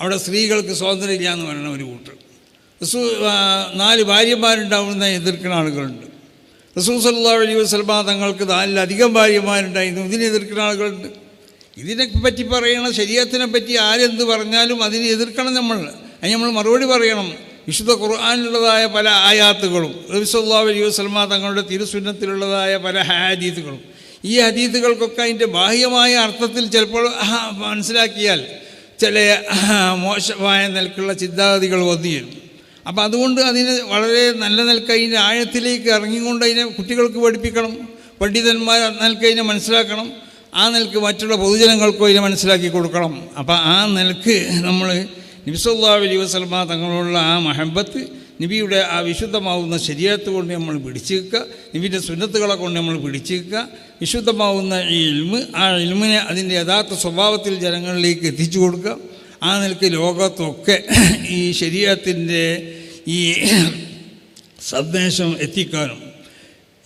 അവിടെ സ്ത്രീകൾക്ക് സ്വാതന്ത്ര്യമില്ല എന്ന് പറയുന്ന ഒരു കൂട്ടർ, 4 ഭാര്യമാരുണ്ടാവുന്ന എതിർക്കുന്ന ആളുകളുണ്ട്. റസൂൽ സല്ലല്ലാഹു അലൈഹി വസല്ലമ തങ്ങൾക്ക് 4-ലധികം ഭാര്യമാരുണ്ടായിരുന്നു, ഇതിനെ എതിർക്കുന്ന ആളുകളുണ്ട്. ഇതിനെ പറ്റി പറയണം, ശരീഅത്തിനെ പറ്റി ആരെന്ത് പറഞ്ഞാലും അതിനെ എതിർക്കണം. അതിന് നമ്മൾ മറുപടി പറയണം. വിശുദ്ധ ഖുർആനിലുള്ളതായ പല ആയാത്തുകളും നബി സല്ലല്ലാഹു അലൈഹി വസല്ലമ തങ്ങളുടെ തിരുസുന്നത്തിലുള്ളതായ പല ഹദീസുകളും, ഈ ഹദീസുകൾക്കൊക്കെ അതിൻ്റെ ബാഹ്യമായ അർത്ഥത്തിൽ ചിലപ്പോൾ മനസ്സിലാക്കിയാൽ ചില മോശമായ നിലക്കുള്ള ചിന്താഗതികൾ വന്നുചേരും. അപ്പോൾ അതുകൊണ്ട് അതിന് വളരെ നല്ല നിലക്ക് അതിൻ്റെ ആഴത്തിലേക്ക് ഇറങ്ങിക്കൊണ്ട് അതിനെ കുട്ടികൾക്ക് പഠിപ്പിക്കണം. പണ്ഡിതന്മാർ നിലക്ക് അതിനെ മനസ്സിലാക്കണം. ആ നിലക്ക് മറ്റുള്ള പൊതുജനങ്ങൾക്കും അതിനെ മനസ്സിലാക്കി കൊടുക്കണം. അപ്പോൾ ആ നിലക്ക് നമ്മൾ നബി സല്ലല്ലാഹു അലൈഹി വസല്ലമ തങ്ങളുള്ള ആ മഹബത്ത്, നബിയുടെ ആ വിശുദ്ധമാവുന്ന ശരീഅത്ത് കൊണ്ട് നമ്മൾ പിടിച്ചു വെക്കുക, നബിയുടെ സുന്നത്തുകളെ കൊണ്ട് നമ്മൾ പിടിച്ചു വെക്കുക. വിശുദ്ധമാവുന്ന ഈ ഇൽമ്, ആ ഇൽമിനെ അതിൻ്റെ യഥാർത്ഥ സ്വഭാവത്തിൽ ജനങ്ങളിലേക്ക് എത്തിച്ചു കൊടുക്കുക. ആ നിലക്ക് ലോകത്തൊക്കെ ഈ ശരീഅത്തിൻ്റെ ഈ സന്ദേശം എത്തിക്കാനും,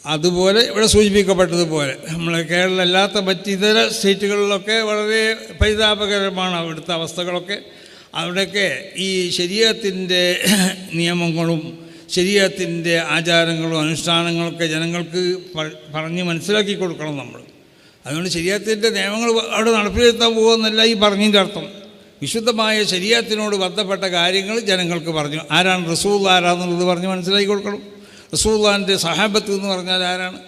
അതുപോലെ ഇവിടെ സൂചിപ്പിക്കപ്പെട്ടതുപോലെ നമ്മളെ കേരളമല്ലാത്ത മറ്റിതര സ്റ്റേറ്റുകളിലൊക്കെ വളരെ പരിതാപകരമാണ് അവിടുത്തെ അവസ്ഥകളൊക്കെ. അവിടെയൊക്കെ ഈ ശരീഅത്തിൻ്റെ നിയമങ്ങളും ശരീഅത്തിൻ്റെ ആചാരങ്ങളും അനുഷ്ഠാനങ്ങളൊക്കെ ജനങ്ങൾക്ക് പറഞ്ഞ് മനസ്സിലാക്കി കൊടുക്കണം നമ്മൾ. അതുകൊണ്ട് ശരീഅത്തിൻ്റെ നിയമങ്ങൾ അവിടെ നടപ്പിലെത്താൻ പോകുമെന്നല്ല ഈ പറഞ്ഞതിൻ്റെ അർത്ഥം. വിശുദ്ധമായ ശരീഅത്തിനോട് ബന്ധപ്പെട്ട കാര്യങ്ങൾ ജനങ്ങൾക്ക് പറഞ്ഞു. ആരാണ് റസൂൽ, ആരാന്നുള്ളത് പറഞ്ഞ് മനസ്സിലാക്കി കൊടുക്കണം. റസൂലുള്ളാഹിൻ്റെ സഹാബത്ത് എന്ന് പറഞ്ഞാൽ ആരാണ്,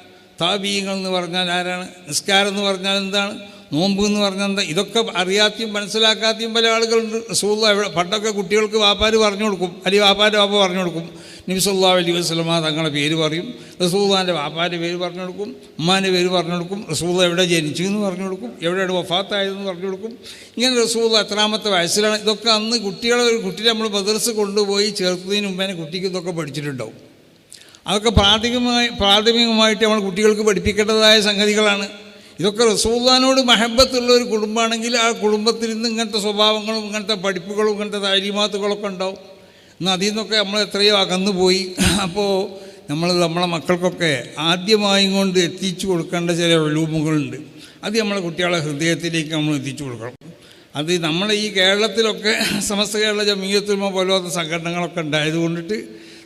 താബീങ്ങൾ എന്ന് പറഞ്ഞാൽ ആരാണ്, നിസ്കാരം എന്ന് പറഞ്ഞാൽ എന്താണ്, നോമ്പ് എന്ന് പറഞ്ഞാൽ എന്താ, ഇതൊക്കെ അറിയാത്തയും മനസ്സിലാക്കാത്തയും പല ആളുകളുണ്ട്. റസൂലുള്ളാഹി പണ്ടൊക്കെ കുട്ടികൾക്ക് വാപ്പാർ പറഞ്ഞു കൊടുക്കും, അല്ലെങ്കിൽ വാപ്പാൻ്റെ വാപ്പ പറഞ്ഞു കൊടുക്കും. നബി സല്ലല്ലാഹു അലൈഹി വസല്ലമ തങ്ങളുടെ പേര് പറയും, റസൂലുള്ളാഹിൻ്റെ വാപ്പാൻ്റെ പേര് പറഞ്ഞു കൊടുക്കും, ഉമ്മാൻ്റെ പേര് പറഞ്ഞു കൊടുക്കും, റസൂലുള്ളാഹി എവിടെ ജനിച്ചു എന്ന് പറഞ്ഞു കൊടുക്കും, എവിടെയാണ് വഫാത്തായതെന്ന് പറഞ്ഞു കൊടുക്കും. ഇങ്ങനെ റസൂലുള്ളാഹി എത്രാമത്തെ വയസ്സിലാണ്, ഇതൊക്കെ അന്ന് ഒരു കുട്ടിയെ നമ്മൾ മദ്രസ കൊണ്ടുപോയി ചേർത്തതിന് മുമ്പേ കുട്ടിക്ക് ഇതൊക്കെ പഠിച്ചിട്ടുണ്ടാവും. അതൊക്കെ പ്രാഥമികമായിട്ട് നമ്മൾ കുട്ടികൾക്ക് പഠിപ്പിക്കേണ്ടതായ സംഗതികളാണ്. ഇതൊക്കെ റസൂലുള്ളാഹിനോട് മഹബത്തുള്ള ഒരു കുടുംബമാണെങ്കിൽ ആ കുടുംബത്തിൽ നിന്ന് ഇങ്ങനത്തെ സ്വഭാവങ്ങളും ഇങ്ങനത്തെ പഠിപ്പുകളും ഇങ്ങനത്തെ താലീമാത്തുകളൊക്കെ ഉണ്ടാവും. എന്നാൽ അതിൽ നിന്നൊക്കെ നമ്മൾ എത്രയോ അകന്നു പോയി. അപ്പോൾ നമ്മളെ മക്കൾക്കൊക്കെ ആദ്യമായും കൊണ്ട് എത്തിച്ചു കൊടുക്കേണ്ട ചില ഉലൂമുകളുണ്ട്. അത് നമ്മളെ കുട്ടികളെ ഹൃദയത്തിലേക്ക് നമ്മൾ എത്തിച്ചു കൊടുക്കണം. അത് നമ്മളെ ഈ കേരളത്തിലൊക്കെ സമസ്ത കേരള ജമീയത്തുൽ ഉലമ പോലത്തെ സംഘടനകളൊക്കെ ഉണ്ടായത് കൊണ്ടിട്ട്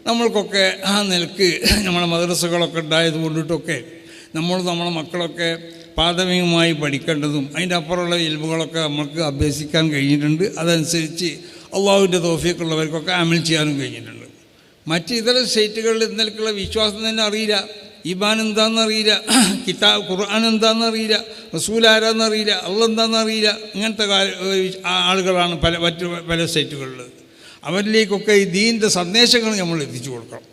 നമ്മൾക്കൊക്കെ ആ നിലക്ക് നമ്മളെ മദ്രസകളൊക്കെ ഉണ്ടായത് കൊണ്ടിട്ടൊക്കെ നമ്മളെ മക്കളൊക്കെ പ്രാഥമികമായി പഠിക്കേണ്ടതും അതിൻ്റെ അപ്പുറമുള്ള ഇൽമുകളൊക്കെ നമുക്ക് അഭ്യസിക്കാൻ കഴിഞ്ഞിട്ടുണ്ട്. അതനുസരിച്ച് അള്ളാഹുവിൻ്റെ തൗഫീഖുള്ളവർക്കൊക്കെ അമൽ ചെയ്യാനും കഴിഞ്ഞിട്ടുണ്ട്. മറ്റ് ഇതര സ്റ്റേറ്റുകളിൽ ഇന്നലേക്കുള്ള വിശ്വാസം തന്നെ അറിയില്ല, ഈമാൻ എന്താണെന്നറിയില്ല, ഖുർആൻ എന്താണെന്നറിയില്ല, റസൂൽ ആരാന്നറിയില്ല, അള്ളാഹ് എന്താണെന്നറിയില്ല. ഇങ്ങനത്തെ ആളുകളാണ് മറ്റു പല സ്റ്റേറ്റുകളിൽ. അവരിലേക്കൊക്കെ ഈ ദീൻ്റെ സന്ദേശങ്ങൾ നമ്മൾ എത്തിച്ചു കൊടുക്കണം.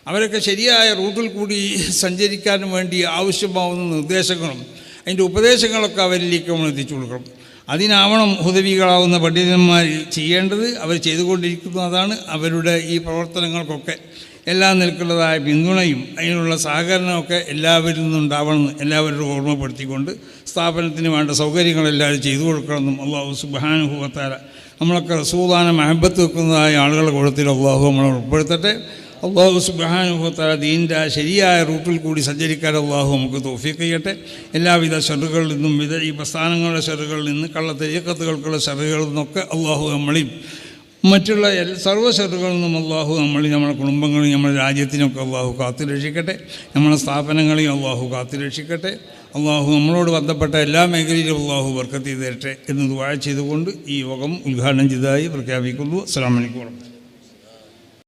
അവരൊക്കെ ശരിയായ റൂട്ടിൽ കൂടി സഞ്ചരിക്കാനും വേണ്ടി ആവശ്യമാവുന്ന നിർദ്ദേശങ്ങളും അതിൻ്റെ ഉപദേശങ്ങളൊക്കെ അവരിലേക്ക് നമ്മൾ എത്തിച്ചു കൊടുക്കണം. അതിനാവണം ഹുദവികളാവുന്ന പണ്ഡിതന്മാർ ചെയ്യേണ്ടത്. അവർ ചെയ്തുകൊണ്ടിരിക്കുന്നു. അതാണ് അവരുടെ ഈ പ്രവർത്തനങ്ങൾക്കൊക്കെ എല്ലാ നിലക്കുള്ളതായ പിന്തുണയും അതിനുള്ള സഹകരണമൊക്കെ എല്ലാവരിൽ നിന്നുണ്ടാവണമെന്ന് എല്ലാവരോടും ഓർമ്മപ്പെടുത്തിക്കൊണ്ട് സ്ഥാപനത്തിന് വേണ്ട സൗകര്യങ്ങളെല്ലാവരും ചെയ്തു കൊടുക്കണമെന്നും അള്ളാഹു സുബ്ഹാനഹു വ തആല നമ്മളൊക്കെ റസൂലുള്ളാഹിനെ മഹബത്ത് വെക്കുന്നതായ ആളുകളുടെ കൂട്ടത്തിൽ അള്ളാഹു നമ്മളെ ഉൾപ്പെടുത്തട്ടെ. അള്ളാഹു സുബ്ഹാനഹു വ തആല ദീനിൻ്റെ ശരിയായ റൂട്ടിൽ കൂടി സഞ്ചരിക്കാൻ അള്ളാഹു നമുക്ക് തൗഫീഖ് ചെയ്യട്ടെ. എല്ലാവിധ ഷറുകളിൽ നിന്നും ഈ പ്രസ്ഥാനങ്ങളുടെ ഷറുകളിൽ നിന്ന് കള്ളത്തരീഖത്തുകൾക്കുള്ള ഷറുകളിൽ നിന്നൊക്കെ അള്ളാഹു നമ്മളെയും മറ്റുള്ള സർവ്വ ഷറുകളിൽ നിന്നും അള്ളാഹു നമ്മളെയും നമ്മുടെ കുടുംബങ്ങളെയും നമ്മുടെ രാജ്യത്തിനൊക്കെ അള്ളാഹു കാത്തുരക്ഷിക്കട്ടെ. നമ്മുടെ സ്ഥാപനങ്ങളെയും അള്ളാഹു കാത്തുരക്ഷിക്കട്ടെ. അള്ളാഹു നമ്മളോട് ബന്ധപ്പെട്ട എല്ലാ മേഖലയിലും അള്ളാഹു ബർക്കത്ത് ചെയ്ത് തരട്ടെ എന്ന് ദുആ ചെയ്തുകൊണ്ട് ഈ യോഗം ഉദ്ഘാടനം ചെയ്തതായി പ്രഖ്യാപിക്കുന്നു. അസ്സലാമു അലൈക്കും.